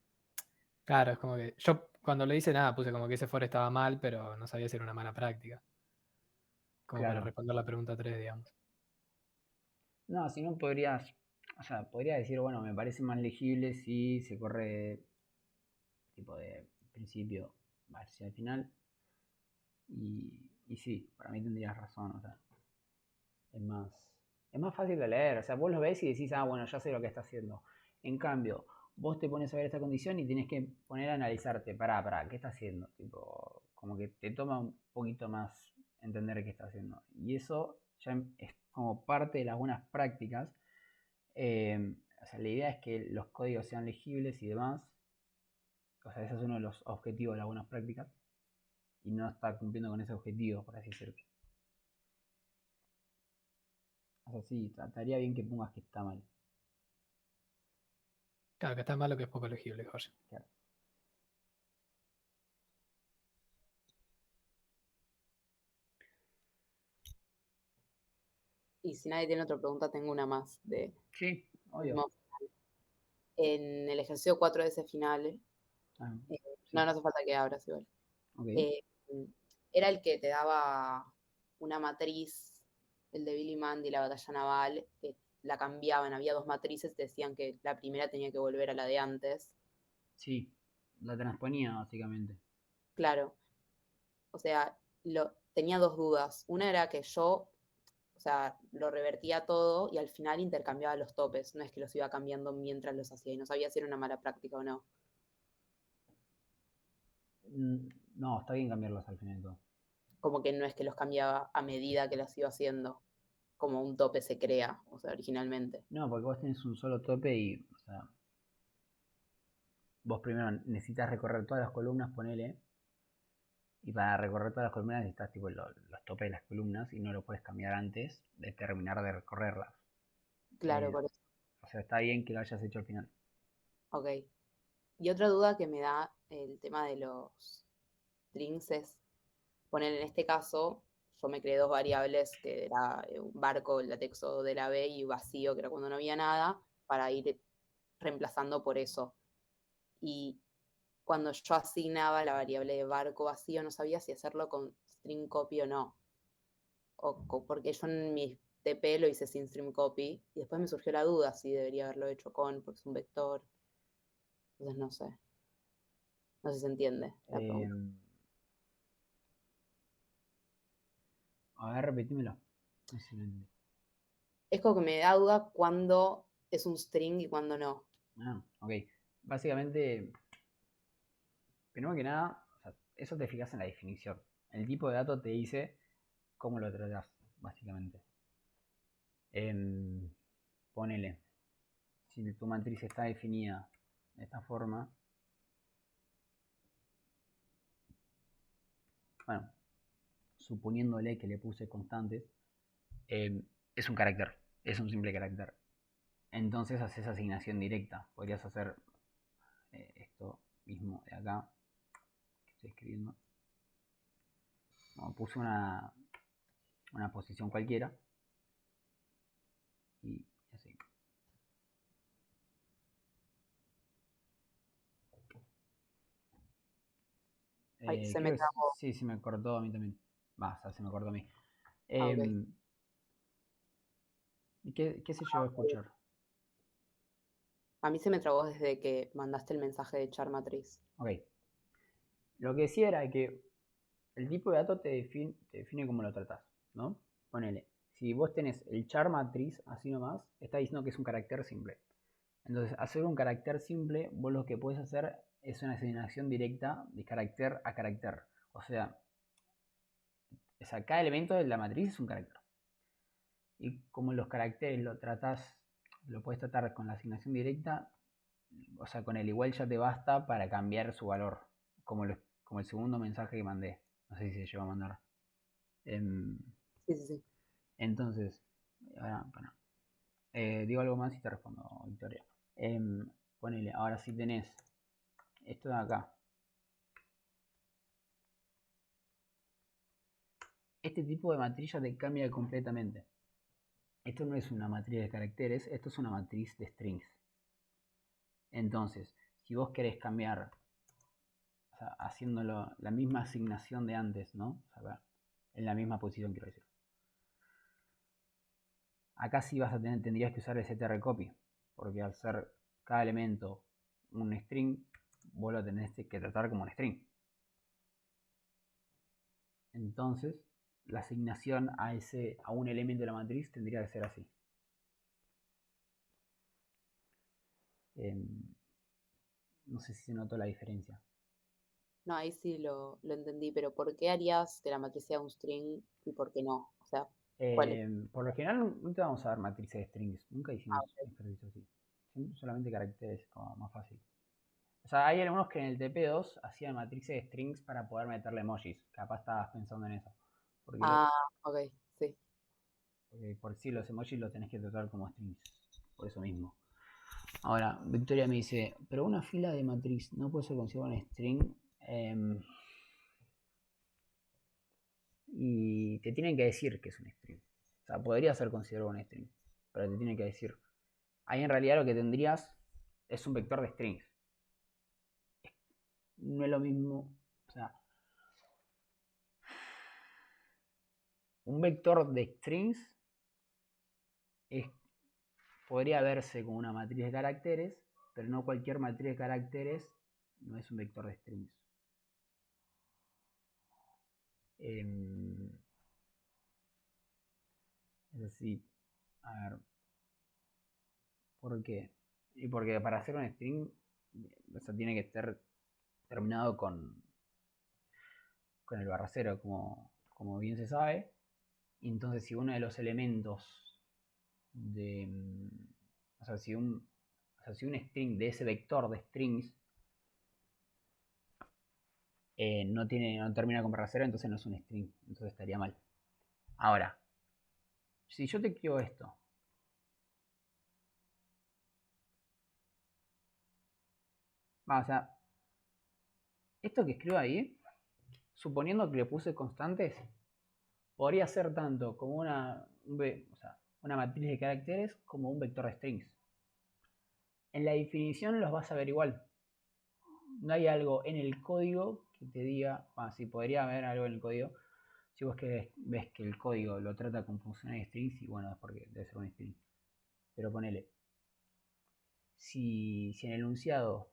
claro, es como que. Yo cuando le hice nada, puse como que ese for estaba mal, pero no sabía si era una mala práctica. Como para
claro.
responder la pregunta 3, digamos.
No, si no podrías. O sea, podría decir, bueno, me parece más legible si se corre tipo de principio hacia el final. Y sí, para mí tendrías razón, o sea, es más, es más fácil de leer, o sea, vos lo ves y decís, ah, bueno, ya sé lo que está haciendo. En cambio, vos te pones a ver esta condición y tienes que poner a analizarte, pará, ¿qué está haciendo? Tipo, como que te toma un poquito más entender qué está haciendo. Y eso ya es como parte de las buenas prácticas. O sea, la idea es que los códigos sean legibles y demás. O sea, ese es uno de los objetivos de las buenas prácticas. Y no está cumpliendo con ese objetivo, por así decirlo. O sea, sí, estaría bien que pongas que está mal.
Claro, que está malo que es poco legible, Jorge.
Claro.
Y si nadie tiene otra pregunta, tengo una más de
Sí, obvio.
mismo. En el ejercicio 4 de ese final,
Ah,
no,
sí.
no hace falta que abras igual.
Ok.
Era el que te daba una matriz, el de Billy Mandy, la batalla naval, que la cambiaban, había 2 matrices, te decían que la primera tenía que volver a la de antes.
Sí, la transponía básicamente.
Claro, o sea, tenía 2 dudas. Una era que yo, o sea, lo revertía todo y al final intercambiaba los topes, no es que los iba cambiando mientras los hacía y no sabía si era una mala práctica o no.
No, está bien cambiarlos al final de todo.
Como que no es que los cambiaba a medida que los iba haciendo, como un tope se crea, o sea, originalmente.
No, porque vos tenés un solo tope y, o sea, vos primero necesitas recorrer todas las columnas, ponele, y para recorrer todas las columnas necesitas tipo los topes de las columnas y no lo puedes cambiar antes de terminar de recorrerlas.
Claro, por eso.
O sea, está bien que lo hayas hecho al final.
Ok. Y otra duda que me da el tema de los strings es, poner en este caso, yo me creé 2 variables, que era un barco, el texto de la B, y vacío, que era cuando no había nada, para ir reemplazando por eso. Y cuando yo asignaba la variable de barco vacío, no sabía si hacerlo con string copy o no. Porque yo en mi TP lo hice sin string copy, y después me surgió la duda si debería haberlo hecho con, porque es un vector. Entonces no sé. No sé si se entiende la pregunta.
A ver, repetímelo. No sé si lo entendí.
Es como que me da duda cuándo es un string y cuándo no.
Ah, ok. Básicamente, primero que nada, o sea, eso te fijas en la definición. El tipo de dato te dice cómo lo tratas, básicamente. Ponele, si tu matriz está definida de esta forma, bueno, suponiéndole que le puse constantes, es un carácter, es un simple carácter. Entonces haces asignación directa. Podrías hacer esto mismo de acá, que estoy escribiendo. No, puse una posición cualquiera y así.
Ay, se
Creo
me
que
trabó.
sí, se me cortó a mí también. Basta, se me cortó a mí.
Ah, ok.
¿Y qué se llegó a escuchar?
A mí se me trabó desde que mandaste el mensaje de char matriz.
Ok. Lo que decía era que el tipo de dato te define cómo lo tratás, ¿no? Ponele, si vos tenés el char matriz, así nomás, está diciendo que es un carácter simple. Entonces, hacer un carácter simple, vos lo que puedes hacer es una asignación directa de carácter a carácter. O sea, cada elemento de la matriz es un carácter. Y como los caracteres lo puedes tratar con la asignación directa, o sea, con el igual ya te basta para cambiar su valor. Como el segundo mensaje que mandé. No sé si se llegó a mandar.
Sí, sí, sí.
Entonces, ahora, bueno, digo algo más y te respondo, Victoria. Ponele, ahora si tenés esto de acá. Este tipo de matriz ya te cambia completamente. Esto no es una matriz de caracteres, esto es una matriz de strings. Entonces, si vos querés cambiar, o sea, haciéndolo la misma asignación de antes, ¿no? O sea, en la misma posición, quiero decir. Acá sí tendrías que usar el strcopy, porque al ser cada elemento un string, vos lo tenés que tratar como un string. Entonces, la asignación a un elemento de la matriz tendría que ser así. No sé si se notó la diferencia.
No, ahí sí lo entendí, pero ¿por qué harías que la matriz sea un string y por qué no? O sea, ¿cuál es?
Por lo general no te vamos a dar matrices de strings. Nunca hicimos
Ok.
ejercicios así. Solamente caracteres, como más fácil. O sea, hay algunos que en el TP2 hacían matrices de strings para poder meterle emojis. Capaz estabas pensando en eso. Porque,
Ok, sí.
porque por sí los emojis los tenés que tratar como strings. Por eso mismo. Ahora, Victoria me dice, pero una fila de matriz no puede ser considerada un string. Y te tienen que decir que es un string. O sea, podría ser considerado un string, pero te tienen que decir. Ahí en realidad lo que tendrías es un vector de strings. No es lo mismo, o sea, un vector de strings podría verse como una matriz de caracteres, pero no cualquier matriz de caracteres no es un vector de strings. Es decir, a ver, ¿por qué? Y porque para hacer un string, o sea, tiene que estar terminado con el barra cero, como bien se sabe. Y entonces, si uno de los elementos de. O sea, si un string de ese vector de strings no termina con barra cero, entonces no es un string. Entonces estaría mal. Ahora, si yo te escribo esto. O sea, esto que escribo ahí, suponiendo que le puse constantes, podría ser tanto como una matriz de caracteres como un vector de strings. En la definición los vas a ver igual. No hay algo en el código que te diga, si podría haber algo en el código, si vos ves que el código lo trata con funciones de strings, y bueno, es porque debe ser un string. Pero ponele, si en el enunciado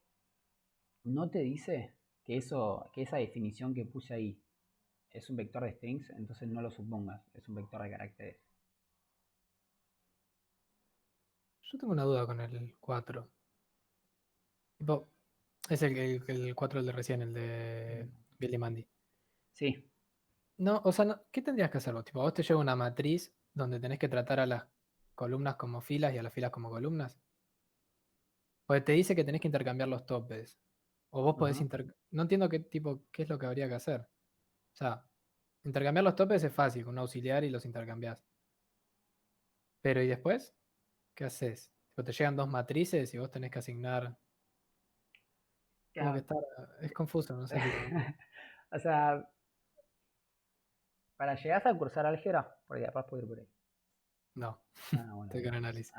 no te dice que esa definición que puse ahí es un vector de strings, entonces no lo supongas, es un vector de caracteres.
Yo tengo una duda con el 4. Tipo, es el 4 el de recién, el de Billy Mandy.
Sí.
No, o sea, ¿qué tendrías que hacer vos? Tipo, vos te llega una matriz donde tenés que tratar a las columnas como filas y a las filas como columnas. Porque te dice que tenés que intercambiar los topes. O vos podés No entiendo qué es lo que habría que hacer. O sea, intercambiar los topes es fácil, con un auxiliar y los intercambiás. Pero ¿y después? ¿Qué haces? Tipo, te llegan dos matrices y vos tenés que asignar. Como que es confuso, no sé, tipo.
O sea, para llegar a cursar álgebra, porque capaz puedo ir por ahí.
No,
Bueno,
estoy con análisis.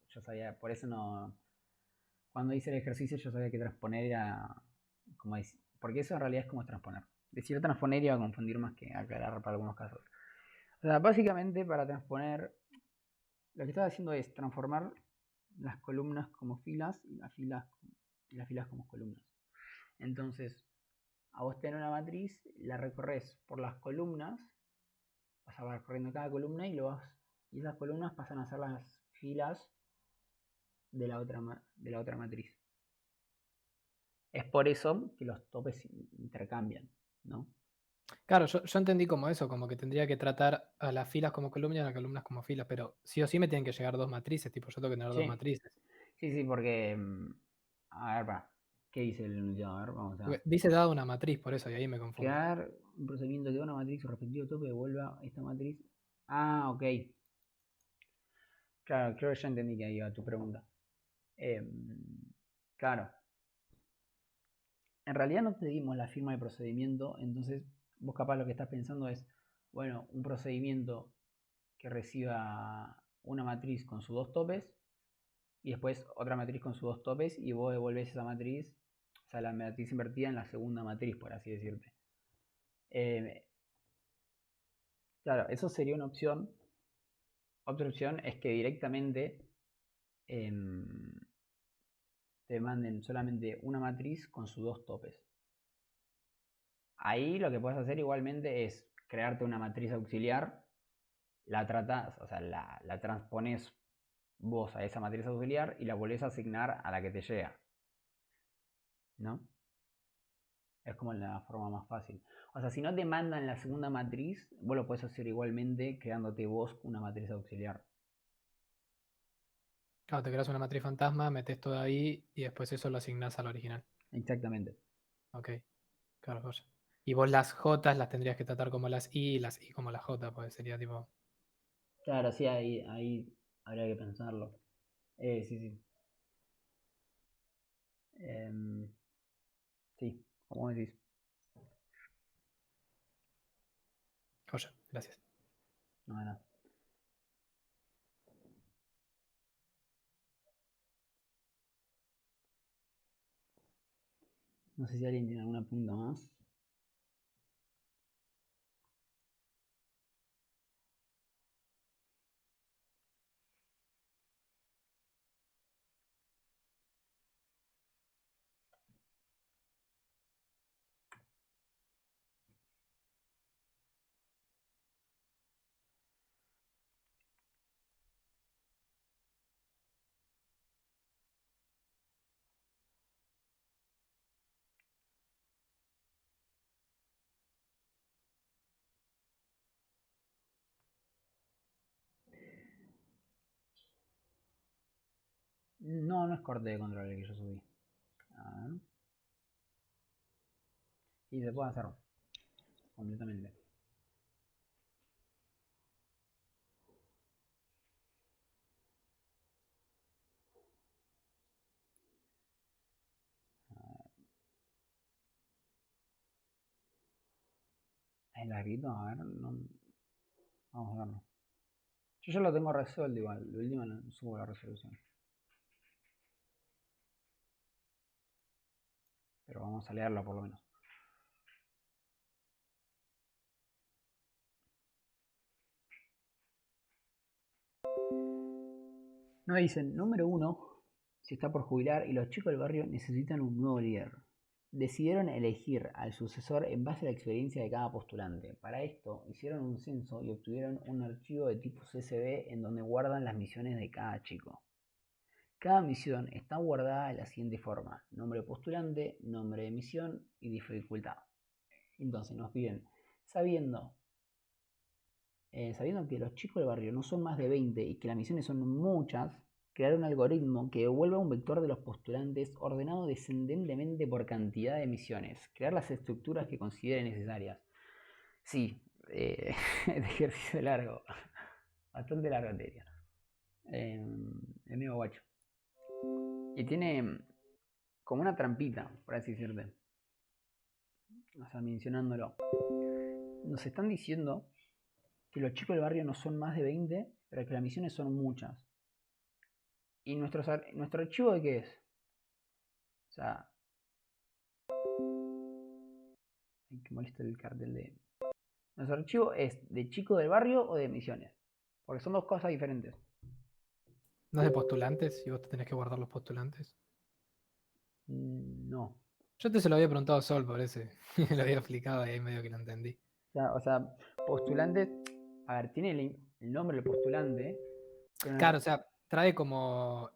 Yo sabía, por eso no. Cuando hice el ejercicio, yo sabía que transponer era. Porque eso en realidad es como transponer. Decir transponer iba a confundir más que aclarar para algunos casos. O sea, básicamente para transponer, lo que estaba haciendo es transformar las columnas como filas y las filas como columnas. Entonces, a vos tener una matriz, la recorres por las columnas, vas a ir recorriendo cada columna y esas columnas pasan a ser las filas de la otra matriz. Es por eso que los topes intercambian, ¿no?
Claro, yo entendí como eso, como que tendría que tratar a las filas como columnas y a las columnas como filas, pero sí o sí me tienen que llegar dos matrices, tipo, yo tengo que tener dos matrices.
Sí, porque. A ver, ¿qué dice el enunciado? A ver, vamos a ver.
Dice dado una matriz, por eso, y ahí me confundo.
Crear un procedimiento que da una matriz, su respectivo tope devuelva esta matriz. Ah, ok. Claro, creo que ya entendí que ahí iba tu pregunta. Claro. En realidad no te dimos la firma de procedimiento, entonces vos capaz lo que estás pensando es, bueno, un procedimiento que reciba una matriz con sus dos topes y después otra matriz con sus dos topes y vos devolvés esa matriz, o sea, la matriz invertida en la segunda matriz, por así decirte. Claro, eso sería una opción. Otra opción es que directamente te manden solamente una matriz con sus dos topes. Ahí lo que puedes hacer igualmente es crearte una matriz auxiliar, la tratas, o sea, la transpones vos a esa matriz auxiliar y la volvés a asignar a la que te llega. ¿No? Es como la forma más fácil. O sea, si no te mandan la segunda matriz, vos lo podés hacer igualmente creándote vos una matriz auxiliar.
Claro, te creas una matriz fantasma, metes todo ahí y después eso lo asignás al original.
Exactamente.
Ok, claro, vaya. Y vos las J las tendrías que tratar como las I y las I como las J, pues sería tipo.
Claro, sí, ahí habría que pensarlo. Sí. Sí, como decís.
Oye, gracias.
No, No sé si alguien tiene alguna pregunta más. No, no es corte de control el que yo subí. A ver. Sí, se puede hacer completamente. ¿Es larguito? A ver, vamos a verlo. Yo ya lo tengo resuelto igual. De última subo la resolución. Pero vamos a leerlo por lo menos. Nos dicen, número 1, se está por jubilar y los chicos del barrio necesitan un nuevo líder. Decidieron elegir al sucesor en base a la experiencia de cada postulante. Para esto, hicieron un censo y obtuvieron un archivo de tipo CSV en donde guardan las misiones de cada chico. Cada misión está guardada de la siguiente forma: nombre de postulante, nombre de misión y dificultad. Entonces nos piden, sabiendo que los chicos del barrio no son más de 20 y que las misiones son muchas, crear un algoritmo que devuelva un vector de los postulantes ordenado descendentemente por cantidad de misiones. Crear las estructuras que considere necesarias. Sí, de ejercicio largo. Bastante largo, en teoría. Es medio guacho. Y tiene como una trampita, por así decirte. O sea, mencionándolo. Nos están diciendo que los chicos del barrio no son más de 20, pero que las misiones son muchas. ¿Y nuestro archivo de qué es? O sea... Ay, que molesta el cartel de... Nuestro archivo es de chico del barrio o de misiones. Porque son dos cosas diferentes.
¿No es de postulantes? ¿Y vos te tenés que guardar los postulantes?
No.
Yo te se lo había preguntado a Sol, por ese. Lo había explicado y ahí medio que lo entendí.
O sea, postulantes... A ver, tiene el nombre del postulante. Pero
Claro, o sea, trae como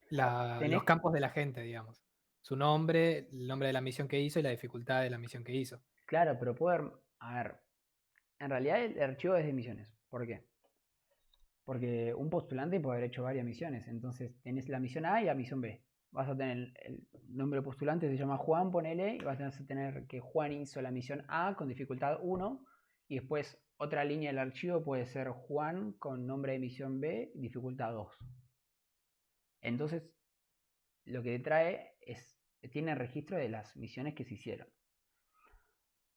tenés-
los campos de la gente, digamos. Su nombre, el nombre de la misión que hizo y la dificultad de la misión que hizo.
Claro, pero poder... A ver, en realidad el archivo es de misiones. ¿Por qué? Porque un postulante puede haber hecho varias misiones. Entonces tenés la misión A y la misión B. Vas a tener el nombre del postulante, se llama Juan, ponele, y vas a tener que Juan hizo la misión A con dificultad 1. Y después otra línea del archivo puede ser Juan con nombre de misión B, dificultad 2. Entonces, lo que trae es, tiene registro de las misiones que se hicieron.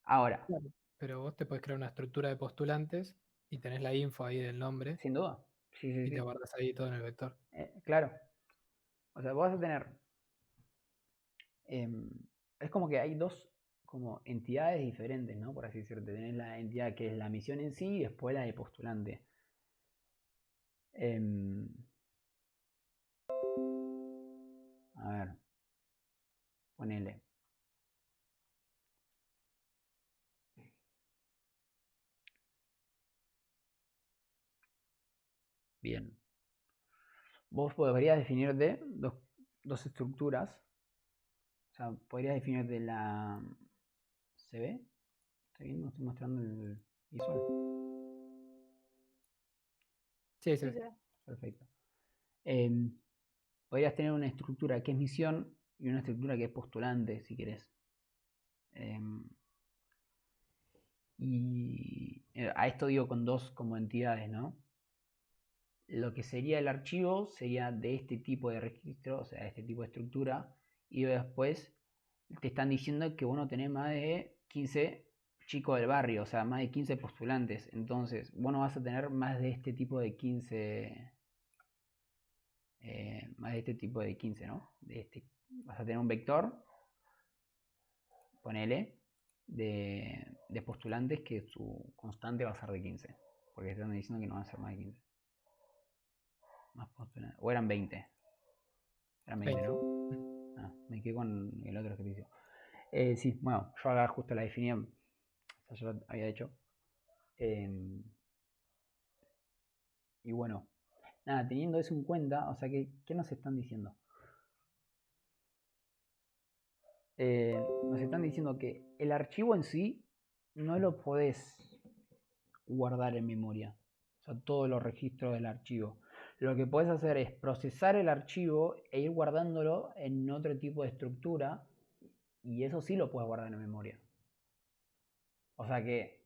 Ahora,
Claro. Pero vos te podés crear una estructura de postulantes y tenés la info ahí del nombre
sin duda, sí, sí,
y
sí.
te guardas ahí todo en el vector.
Claro. O sea, vos vas a tener... es como que hay dos como entidades diferentes, ¿no? Por así decirlo. Tenés la entidad que es la misión en sí y después la de postulante. A ver. Ponele. Bien. Vos podrías definirte dos estructuras. O sea, podrías definirte la... ¿Se ve? ¿Estoy viendo? Estoy mostrando el visual.
Sí,
Sí,
sí.
sí.
Perfecto. Podrías tener una estructura que es misión y una estructura que es postulante, si querés. Y a esto digo con dos como entidades, ¿no? Lo que sería el archivo sería de este tipo de registro, o sea, de este tipo de estructura, y después te están diciendo que vos no tenés más de 15 chicos del barrio, o sea, más de 15 postulantes. Entonces, vos no vas a tener más de este tipo de 15, más de este tipo de 15, ¿no? Vas a tener un vector ponele, de postulantes que su constante va a ser de 15. Porque están diciendo que no van a ser más de 15. Más postulantes. O eran 20. Eran 20,
20.
¿no? Ah, me quedé con el otro ejercicio. Sí, bueno, yo acá justo la definí. O sea, yo lo había hecho. Y bueno, nada, teniendo eso en cuenta, o sea, ¿qué nos están diciendo? Nos están diciendo que el archivo en sí no lo podés guardar en memoria. O sea, todos los registros del archivo. Lo que podés hacer es procesar el archivo e ir guardándolo en otro tipo de estructura. Y eso sí lo puedes guardar en memoria. O sea que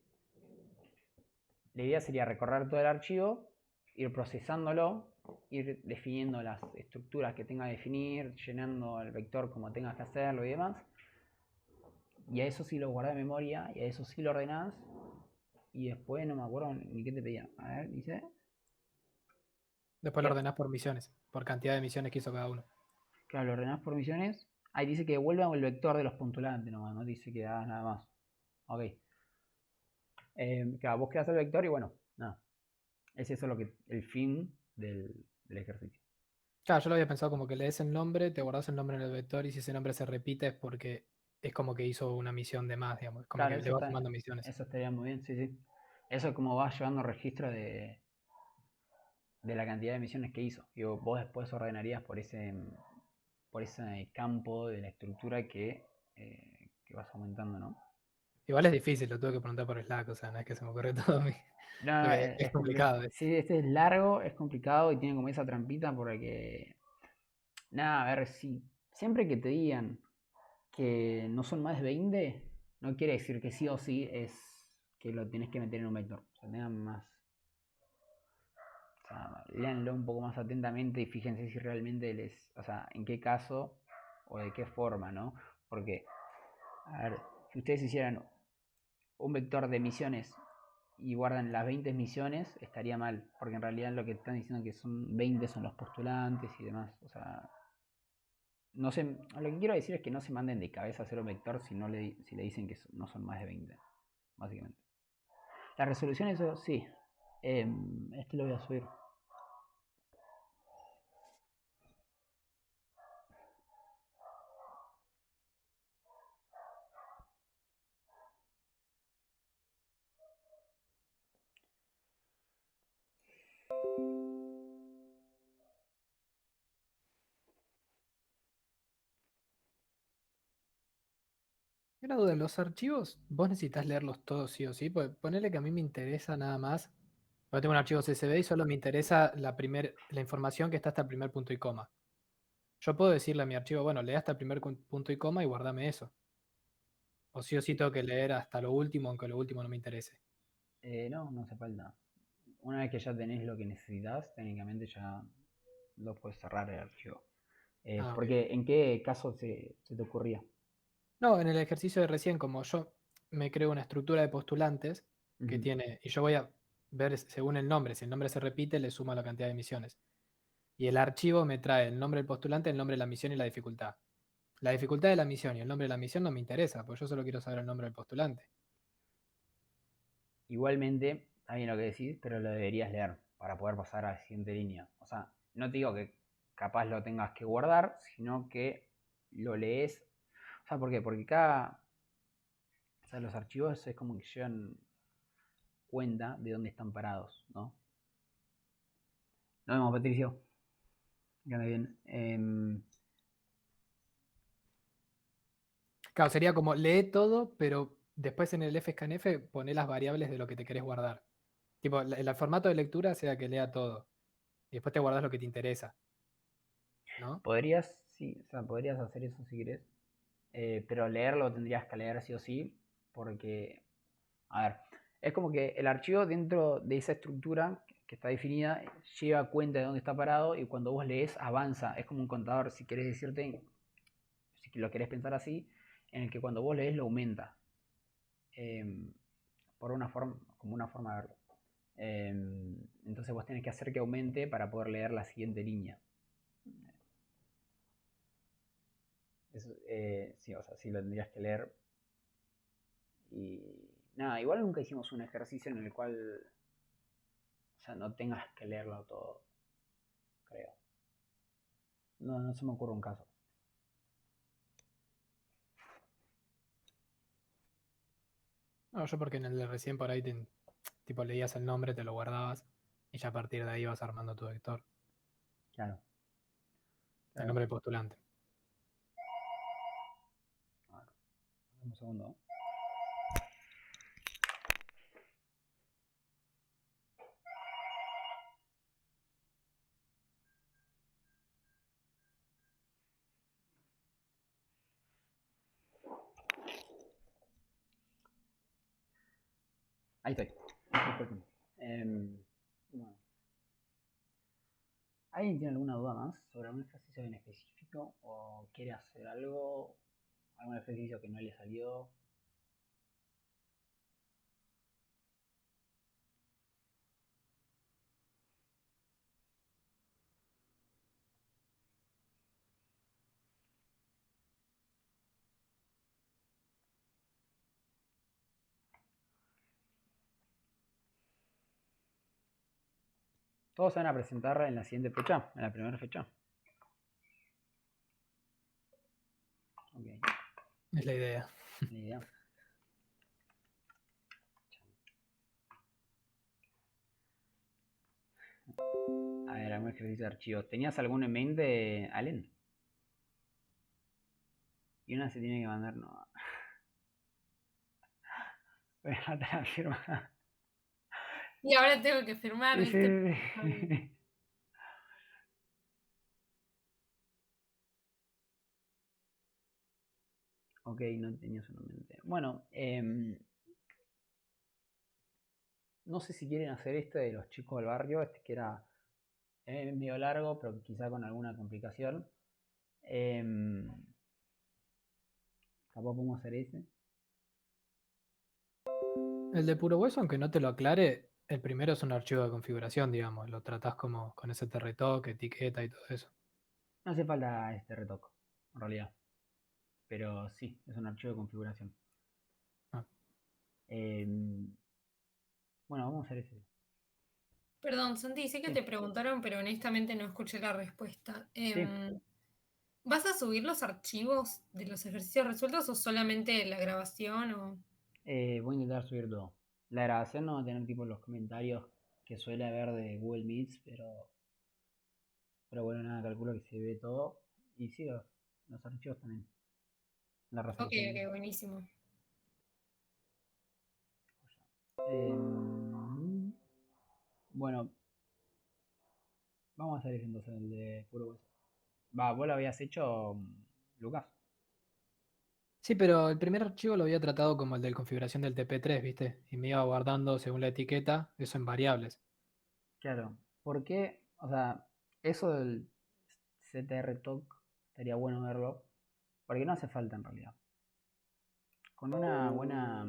la idea sería recorrer todo el archivo, ir procesándolo, ir definiendo las estructuras que tenga que definir, llenando el vector como tengas que hacerlo y demás. Y a eso sí lo guardás en memoria, y a eso sí lo ordenás. Y después no me acuerdo ni qué te pedía. A ver, dice.
Después lo ordenás por misiones, por cantidad de misiones que hizo cada uno.
Claro, lo ordenás por misiones. Ahí dice que devuelva el vector de los puntulantes nomás, no dice que hagas nada más. Ok. Claro, vos creas el vector y bueno, nada. Es eso el fin del ejercicio.
Claro, yo lo había pensado como que lees el nombre, te guardas el nombre en el vector y si ese nombre se repite es porque es como que hizo una misión de más, digamos. Como
Claro,
que le vas sumando misiones.
eso estaría muy bien, sí, sí. Eso es como vas llevando registro de la cantidad de misiones que hizo. Y vos después ordenarías por ese campo de la estructura que vas aumentando, ¿no?
Igual es difícil, lo tuve que preguntar por Slack, o sea, no es que se me ocurre todo a mí.
No,
Porque es complicado.
Sí, este es largo, es complicado y tiene como esa trampita porque... Nada, a ver, si siempre que te digan que no son más de 20, no quiere decir que sí o sí es que lo tenés que meter en un vector. O sea, tengan más... O sea, léanlo un poco más atentamente y fíjense si realmente o sea, en qué caso o de qué forma, ¿no? Porque, a ver, si ustedes hicieran un vector de misiones y guardan las 20 misiones, estaría mal, porque en realidad lo que están diciendo que son 20 son los postulantes y demás. O sea, no sé, lo que quiero decir es que no se manden de cabeza a hacer un vector si le dicen que no son más de 20, básicamente. La resolución, eso sí. Este lo voy a subir.
Una duda, los archivos, vos necesitas leerlos todos sí o sí, pues ponele que a mí me interesa nada más. Yo tengo un archivo CSV y solo me interesa la información que está hasta el primer punto y coma. Yo puedo decirle a mi archivo, bueno, lee hasta el primer punto y coma y guardame eso. O sí tengo que leer hasta lo último, aunque lo último no me interese.
No hace falta. Una vez que ya tenés lo que necesitas, técnicamente ya lo puedes cerrar el archivo.
Ah, ok.
Porque ¿en qué caso se te ocurría?
No, en el ejercicio de recién, como yo me creo una estructura de postulantes que
Ujú.
tiene, y yo voy a ver según el nombre, si el nombre se repite, le sumo la cantidad de misiones. Y el archivo me trae el nombre del postulante, el nombre de la misión y la dificultad. La dificultad de la misión y el nombre de la misión no me interesa, pues yo solo quiero saber el nombre del postulante.
Igualmente, está bien lo que decís, pero lo deberías leer para poder pasar a la siguiente línea. O sea, no te digo que capaz lo tengas que guardar, sino que lo lees. O sea, ¿por qué? Porque o sea, los archivos es como que llevan cuenta de dónde están parados, ¿no? Nos vemos, Patricio. Que ande bien.
Claro, sería como lee todo, pero después en el fscanf poné las variables de lo que te querés guardar. Tipo, el formato de lectura sea que lea todo. Y después te guardas lo que te interesa. ¿No?
Podrías, sí, o sea, podrías hacer eso si querés. Pero leerlo tendrías que leer sí o sí, porque, a ver, es como que el archivo dentro de esa estructura que está definida lleva cuenta de dónde está parado y cuando vos lees avanza. Es como un contador, si querés decirte, si lo querés pensar así, en el que cuando vos lees lo aumenta. Por una forma, como una forma de verlo. Entonces vos tenés que hacer que aumente para poder leer la siguiente línea. Sí, o sea, sí lo tendrías que leer Y nada, igual nunca hicimos un ejercicio en el cual, o sea, no tengas que leerlo todo, creo. No se me ocurre un caso.
No, yo porque en el de recién por ahí tipo leías el nombre, te lo guardabas y ya a partir de ahí vas armando tu vector.
Claro.
El
Claro.
nombre del postulante.
A ver, un segundo. Ahí estoy. Disculpen. Bueno. ¿Alguien tiene alguna duda más sobre algún ejercicio en específico? ¿O quiere hacer algo? ¿Algún ejercicio que no le salió? Todos se van a presentar en la siguiente fecha, en la primera fecha. Ok,
Es la idea.
ni idea. A ver, algún ejercicio de archivos. ¿Tenías alguno en mente, Allen? Y una se tiene que mandar, no. Voy a matar la firma.
Y ahora tengo que firmar,
Sí,
¿viste?
sí, sí. Ok, no tenías uno en mente. Bueno, no sé si quieren hacer este de los chicos del barrio, este que era medio largo, pero quizá con alguna complicación. Capaz podemos hacer ese.
El de puro hueso, aunque no te lo aclare, el primero es un archivo de configuración, digamos. Lo tratás como con ese retoque, etiqueta y todo eso.
No hace falta este retoque, en realidad. Pero sí, es un archivo de configuración.
Ah.
Bueno, vamos a hacer ese.
Perdón, Santi, sé que
Sí.
te preguntaron, pero honestamente no escuché la respuesta.
Sí.
¿Vas a subir los archivos de los ejercicios resueltos o solamente la grabación? O...
Voy a intentar subir todo. La grabación no va a tener tipo los comentarios que suele haber de Google Meets, pero bueno, nada, calculo que se ve todo. Y sí, los archivos también. La
Ok,
resolución.
ok, buenísimo.
Bueno, vamos a hacer ese entonces, el de puro hueso. Va, vos lo habías hecho, Lucas.
Sí, pero el primer archivo lo había tratado como el de configuración del TP3, ¿viste? Y me iba guardando según la etiqueta, eso en variables.
Claro. ¿Por qué? O sea, eso del CTR Talk estaría bueno verlo. Porque no hace falta en realidad. Con una buena.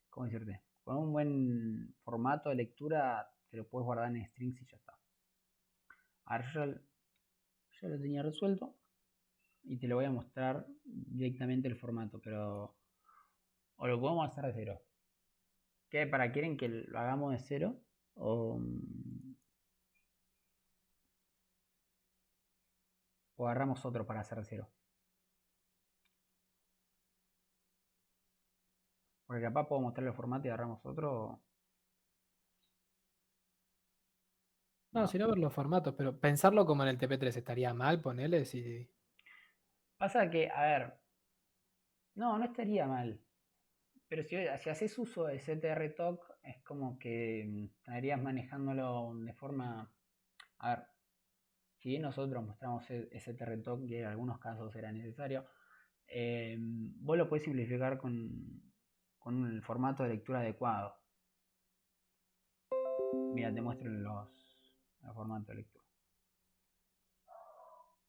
¿Cómo decirte? Con un buen formato de lectura te lo puedes guardar en strings y ya está. Ahora yo lo tenía resuelto y te lo voy a mostrar directamente el formato, pero o lo podemos hacer de cero. ¿Qué? ¿Para quieren que lo hagamos de cero? O agarramos otro para hacer de cero. Porque capaz puedo mostrar el formato y agarramos otro.
No, si no ver los formatos, pero pensarlo como en el TP3 estaría mal, ponele, si...
Pasa que, a ver, no estaría mal. Pero si haces uso de CTR Talk, es como que estarías manejándolo de forma. A ver, si bien nosotros mostramos CTR Talk, que en algunos casos era necesario, vos lo puedes simplificar con el formato de lectura adecuado. Mira, te muestro el formato de lectura.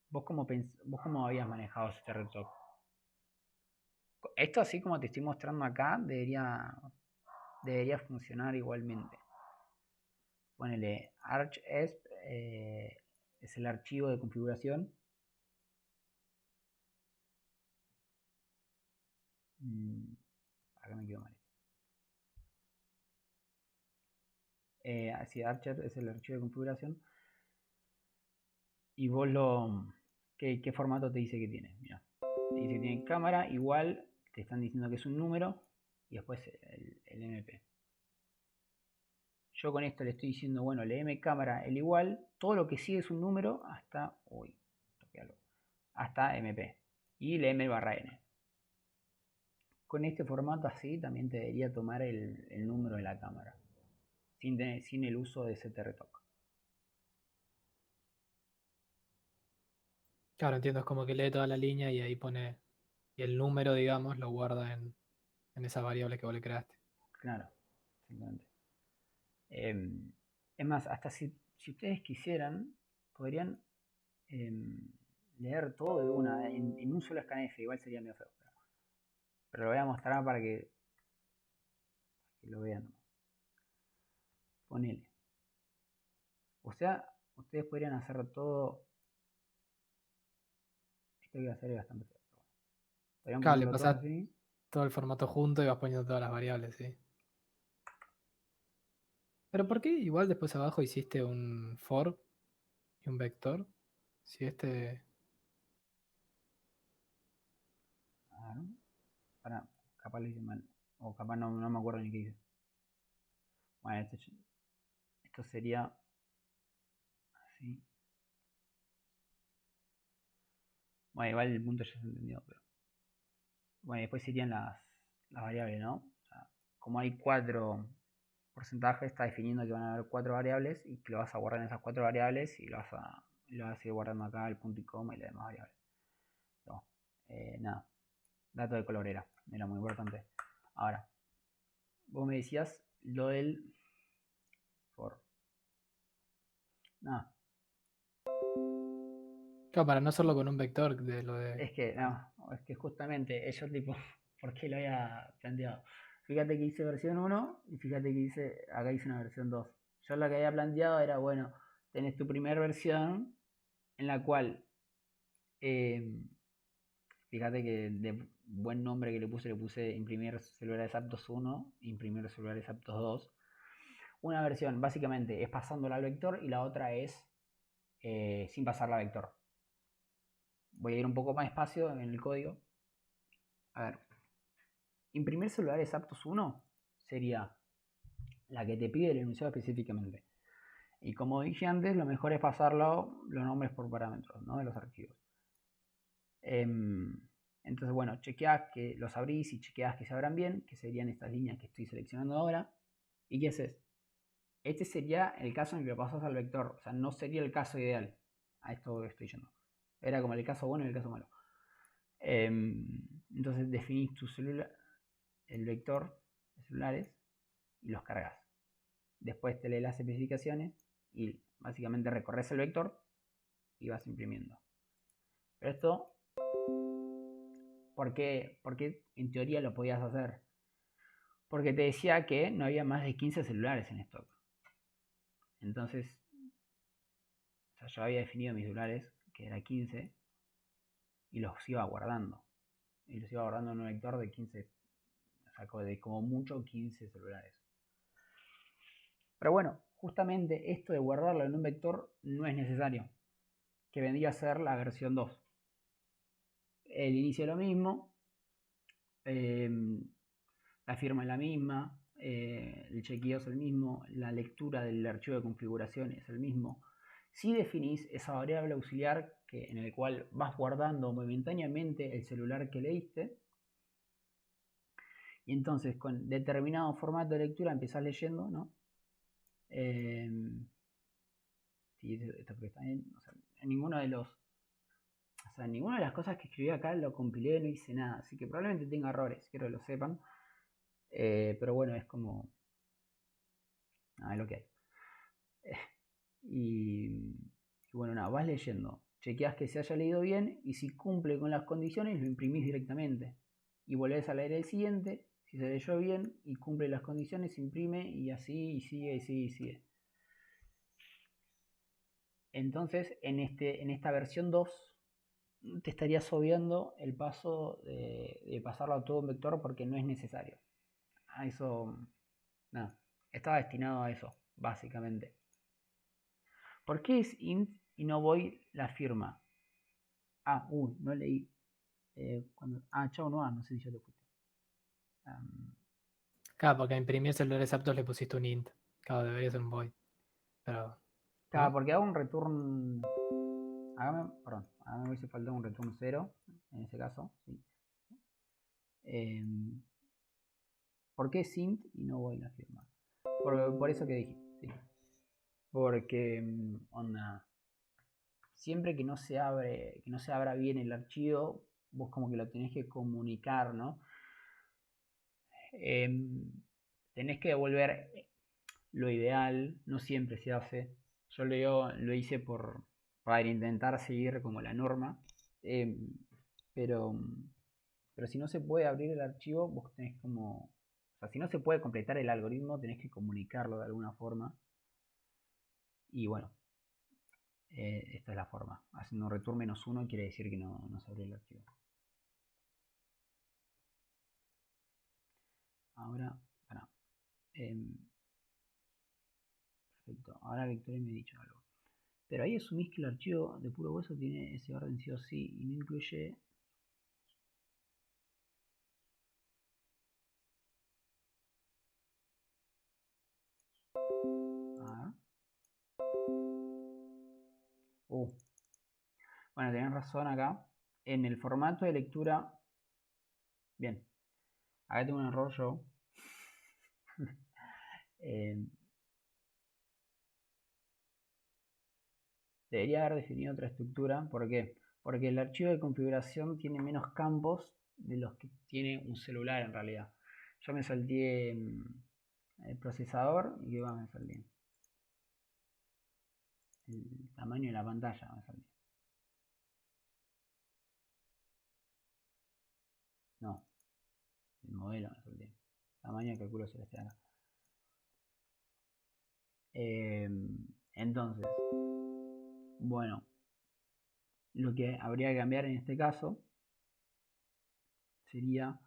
¿Vos cómo habías manejado CTR Talk? Esto, así como te estoy mostrando acá, debería funcionar igualmente. Ponele ArchEsp, es el archivo de configuración. Acá me quedo mal. Así, Archer es el archivo de configuración. Y vos ¿qué formato te dice que tiene? Mira, te dice que tiene cámara, igual, te están diciendo que es un número, y después el MP. Yo con esto le estoy diciendo, bueno, el M cámara, el igual, todo lo que sigue es un número hasta, hasta MP. Y el M barra N. Con este formato así también te debería tomar el número de la cámara. Sin el uso de CTRTOC.
Claro, entiendo, es como que lee toda la línea y ahí pone, y el número, digamos, lo guarda en esa variable que vos le creaste.
Claro, simplemente. Es más, hasta si ustedes quisieran, podrían leer todo de una, en un solo scanf, igual sería medio feo. Pero lo voy a mostrar para que lo vean nomás. Ponele. O sea, ustedes podrían hacer todo. Esto que voy a hacer es bastante feo. Podrían
Claro, le
ponerlo todo
pasás
así.
todo el formato junto y vas poniendo todas las variables, sí. Pero ¿por qué igual después abajo hiciste un for y un vector? Si este...
Claro. Para, capaz lo hice mal. O capaz no me acuerdo ni qué hice. Bueno, esto sería así. Bueno, igual el punto ya se entendió, pero. Bueno, después serían las variables, ¿no? O sea, como hay 4 porcentajes, está definiendo que van a haber 4 variables y que lo vas a guardar en esas 4 variables y lo vas a ir guardando acá el punto y coma y las demás variables. Pero, nada, dato de color era muy importante. Ahora, vos me decías lo del for. Nada.
Claro, para no hacerlo con un vector de lo de...
Es que justamente eso tipo, ¿por qué lo había planteado? Fíjate que hice versión 1 y fíjate que acá hice una versión 2. Yo lo que había planteado era, bueno, tenés tu primera versión en la cual, fíjate que de buen nombre que le puse imprimir celulares aptos 1, imprimir celulares aptos 2. Una versión básicamente es pasándola al vector y la otra es sin pasarla al vector. Voy a ir un poco más despacio en el código. A ver. Imprimir celulares aptos 1 sería la que te pide el enunciado específicamente. Y como dije antes, lo mejor es pasarlo los nombres por parámetros, ¿no? De los archivos. Entonces, bueno, chequeás que los abrís y chequeás que se abran bien, que serían estas líneas que estoy seleccionando ahora. ¿Y qué haces? Este sería el caso en el que lo pasas al vector. O sea, no sería el caso ideal. A esto estoy yendo. Era como el caso bueno y el caso malo. Entonces definís tu celular, el vector de celulares y los cargas. Después te lee las especificaciones y básicamente recorres el vector y vas imprimiendo. Pero esto, ¿por qué en teoría lo podías hacer? Porque te decía que no había más de 15 celulares en stock. Entonces, o sea, yo había definido mis celulares, que era 15, y los iba guardando. Y los iba guardando en un vector de 15, o sea, de como mucho 15 celulares. Pero bueno, justamente esto de guardarlo en un vector no es necesario, que vendría a ser la versión 2. El inicio es lo mismo, la firma es la misma, el chequeo es el mismo, la lectura del archivo de configuración es el mismo. Si definís esa variable auxiliar en el cual vas guardando momentáneamente el celular que leíste, y entonces con determinado formato de lectura empiezas leyendo, ¿no? Sí, esto está bien. O sea, ninguna de las cosas que escribí acá lo compilé, no hice nada. Así que probablemente tenga errores, quiero que lo sepan. Pero bueno, es como. Es lo que hay. Y bueno, nada, vas leyendo. Chequeas que se haya leído bien y si cumple con las condiciones lo imprimís directamente. Y volvés a leer el siguiente. Si se leyó bien y cumple las condiciones, se imprime y así, y sigue, y sigue, y sigue. Entonces, en esta versión 2, te estarías obviando el paso de pasarlo a todo un vector porque no es necesario. A eso, nada, estaba destinado a eso, básicamente. ¿Por qué es int y no void la firma? No leí. Chau, no sé si ya te fuiste.
Claro, porque a imprimir celulares aptos le pusiste un int. Claro, debería ser un void. Pero.
Claro,
¿no?
porque hago un return. Hágame ver si falta un return 0. En ese caso, sí. ¿Por qué es int y no void la firma? Por eso que dije, sí. Porque, onda, siempre que no se abra bien el archivo, vos como que lo tenés que comunicar, ¿no? Tenés que devolver lo ideal, no siempre se hace. Yo lo hice para intentar seguir como la norma, pero si no se puede abrir el archivo, vos tenés como... O sea, si no se puede completar el algoritmo, tenés que comunicarlo de alguna forma. Y bueno, esta es la forma. Haciendo un return -1 quiere decir que no se abrió el archivo. Ahora, para. Perfecto. Ahora Victoria me ha dicho algo. Pero ahí asumís que el archivo de puro hueso tiene ese orden sí o sí y no incluye... Bueno, tenés razón acá. En el formato de lectura... Bien. Acá tengo un error yo. Debería haber definido otra estructura. ¿Por qué? Porque el archivo de configuración tiene menos campos de los que tiene un celular en realidad. Yo me salté el procesador y ¿qué va? Me salté el tamaño de la pantalla. Me salté. No, el modelo me salté. Tamaño de cálculo celestial acá. Entonces, bueno, lo que habría que cambiar en este caso sería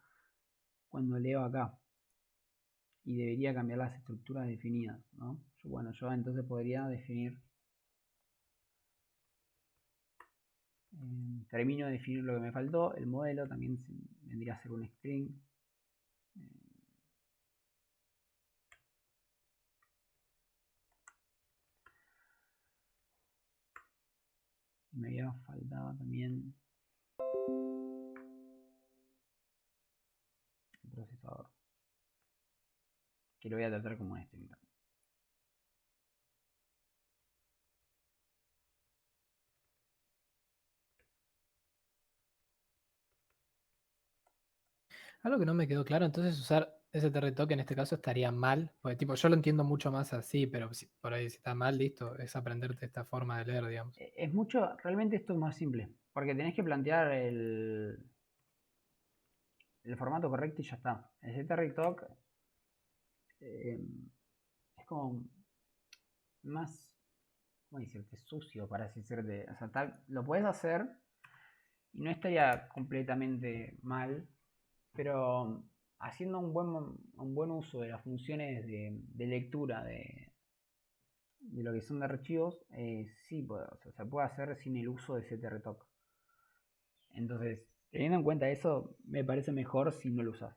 cuando leo acá y debería cambiar las estructuras definidas, ¿no? Yo entonces podría definir, termino de definir lo que me faltó, el modelo también vendría a ser un string. Me había faltado también el procesador, que lo voy a tratar como un string.
Algo que no me quedó claro, entonces usar STRTOC en este caso estaría mal. Porque tipo, yo lo entiendo mucho más así, pero por ahí si está mal, listo, es aprenderte esta forma de leer, digamos.
Es mucho, realmente esto es más simple, porque tenés que plantear el formato correcto y ya está. El STRTOC es como más, ¿cómo decirte? Sucio, para así decirte. O sea, lo puedes hacer y no estaría completamente mal, pero haciendo un buen uso de las funciones de lectura de lo que son de archivos, sí, se puede hacer sin el uso de STRTOC. Entonces, teniendo en cuenta eso, me parece mejor si no lo usas.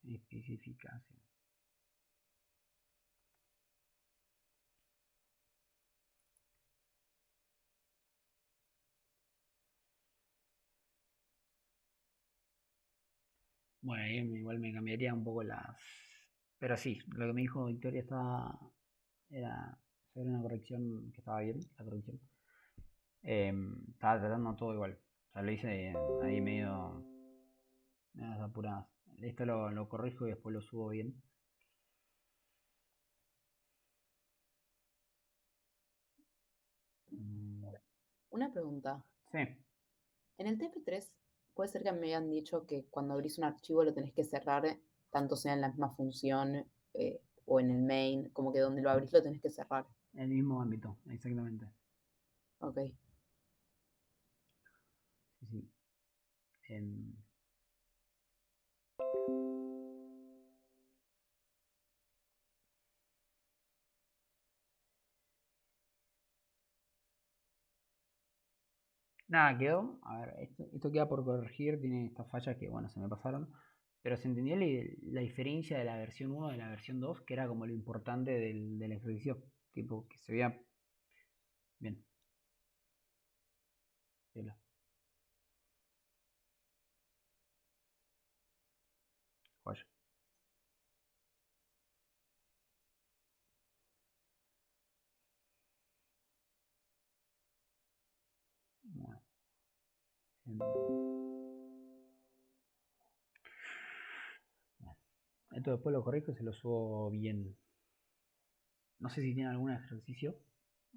Especificación. Bueno, ahí igual me cambiaría un poco las... Pero sí, lo que me dijo Victoria era sobre una corrección que estaba bien, la corrección. Estaba tratando todo igual. O sea, lo hice ahí medio apuradas. Esto lo corrijo y después lo subo bien.
Una pregunta.
Sí.
En el TP3, puede ser que me hayan dicho que cuando abrís un archivo lo tenés que cerrar, tanto sea en la misma función o en el main, como que donde lo abrís lo tenés que cerrar.
En el mismo ámbito, exactamente.
Ok.
Sí, sí. Nada, quedó. A ver, esto queda por corregir. Tiene estas fallas que, bueno, se me pasaron. Pero se entendió la diferencia de la versión 1 de la versión 2, que era como lo importante del ejercicio. Tipo, que se veía bien. Viola. Joya. Bueno. Esto después lo corrijo y se lo subo bien. No sé si tiene algún ejercicio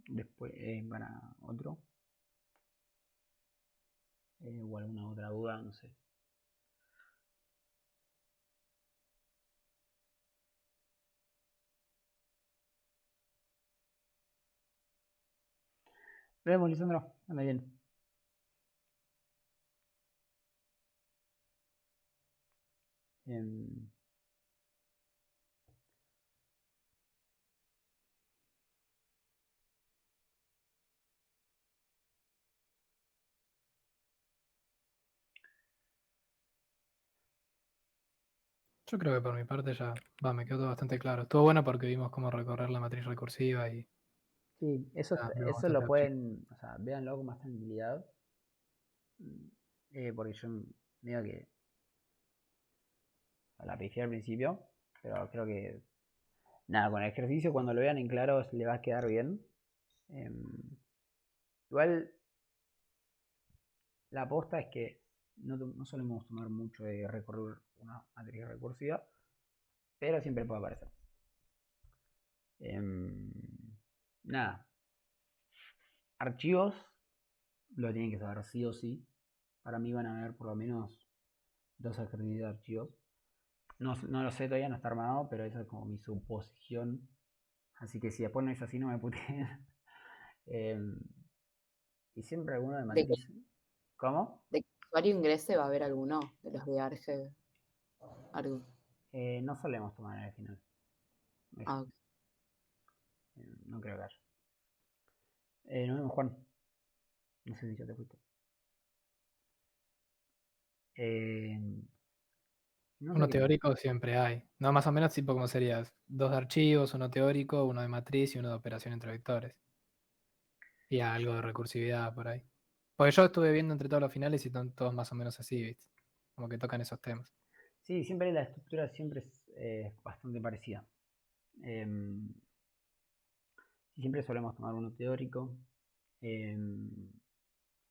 después para otro. O alguna otra duda, no sé. Nos vemos, Lisandro. Anda bien. Em,
Yo creo que por mi parte ya me quedó todo bastante claro. Estuvo bueno porque vimos cómo recorrer la matriz recursiva y
sí, eso,
vimos
eso
bastante
lo
archivo.
pueden, o sea, véanlo con más tranquilidad. Porque yo medio que la pifié al principio, pero creo que nada, con el ejercicio cuando lo vean en claro le va a quedar bien. Igual la aposta es que no solemos tomar mucho de recorrer una matriz recursiva, pero siempre puede aparecer. Nada, archivos lo tienen que saber sí o sí. Para mí van a haber por lo menos 2 ejercicios de archivos. No lo sé todavía, no está armado, pero esa es como mi suposición. Así que si después no es así, no me puteen. Y siempre alguno de
De que,
matriz. ¿Cómo?
de que el usuario ingrese va a haber alguno de los de Arge. Algo.
No solemos tomar en el final.
Ah, ok.
No creo que haya. Nos vemos, Juan. No sé si ya te fuiste. No sé
Uno
qué.
teórico siempre hay. No, más o menos tipo como serías 2 de archivos, uno teórico, uno de matriz y uno de operación entre vectores. Y algo de recursividad por ahí. Porque yo estuve viendo entre todos los finales y están todos más o menos así, ¿viste? Como que tocan esos temas.
Sí, siempre la estructura siempre es bastante parecida. Siempre solemos tomar uno teórico.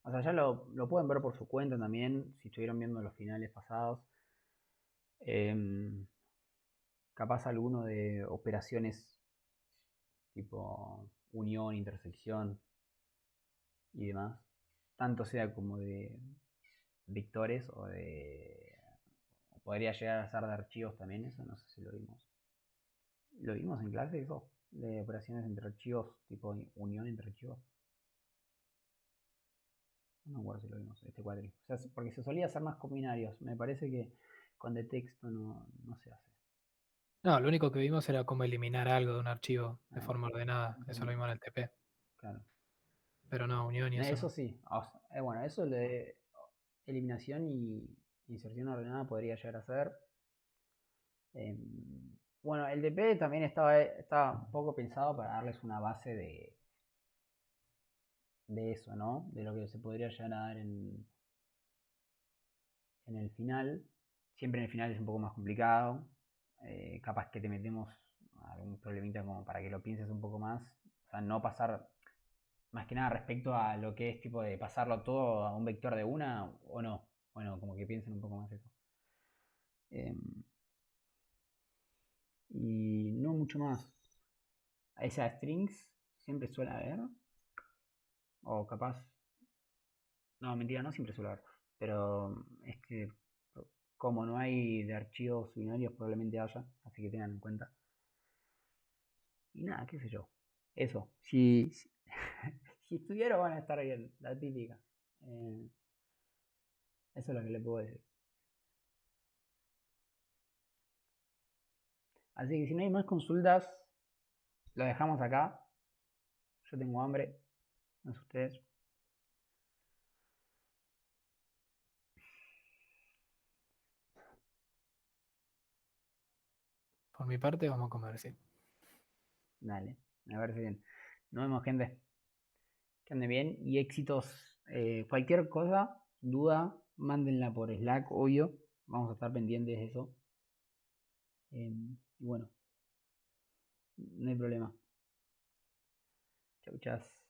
O sea, ya lo pueden ver por su cuenta también, si estuvieron viendo los finales pasados. Capaz alguno de operaciones tipo unión, intersección y demás. Tanto sea como de vectores o de... Podría llegar a ser de archivos también, eso no sé si lo vimos. ¿Lo vimos en clase eso? De operaciones entre archivos, tipo unión entre archivos. No me acuerdo si lo vimos, este cuadril. O sea, porque se solía hacer más con binarios. Me parece que con de texto no se hace.
No, lo único que vimos era cómo eliminar algo de un archivo de
Ah,
forma ordenada. Eso lo vimos en el TP.
claro.
Pero no, unión y eso
Eso
no.
sí. O sea, bueno, eso de eliminación y inserción ordenada podría llegar a ser. Bueno, el DP también estaba un poco pensado para darles una base de eso, ¿no? De lo que se podría llegar a dar en el final. Siempre en el final es un poco más complicado. Capaz que te metemos algún problemita como para que lo pienses un poco más. O sea, no pasar más que nada respecto a lo que es tipo de pasarlo todo a un vector de una o no. Bueno, como que piensen un poco más eso. Y no mucho más. Esas strings siempre suele haber. O capaz. No, mentira, no siempre suele haber. Pero es que como no hay de archivos binarios, probablemente haya. Así que tengan en cuenta. Y nada, qué sé yo. Eso. Si estudiaron van a estar bien. La típica. Eso es lo que le puedo decir. Así que si no hay más consultas, lo dejamos acá. Yo tengo hambre. No sé ustedes.
Por mi parte, vamos a comer, sí.
Dale, me parece bien. Nos vemos, gente. Que ande bien y éxitos. Cualquier cosa, duda, mándenla por Slack, obvio. Vamos a estar pendientes de eso. Y bueno, no hay problema. Chau, chas.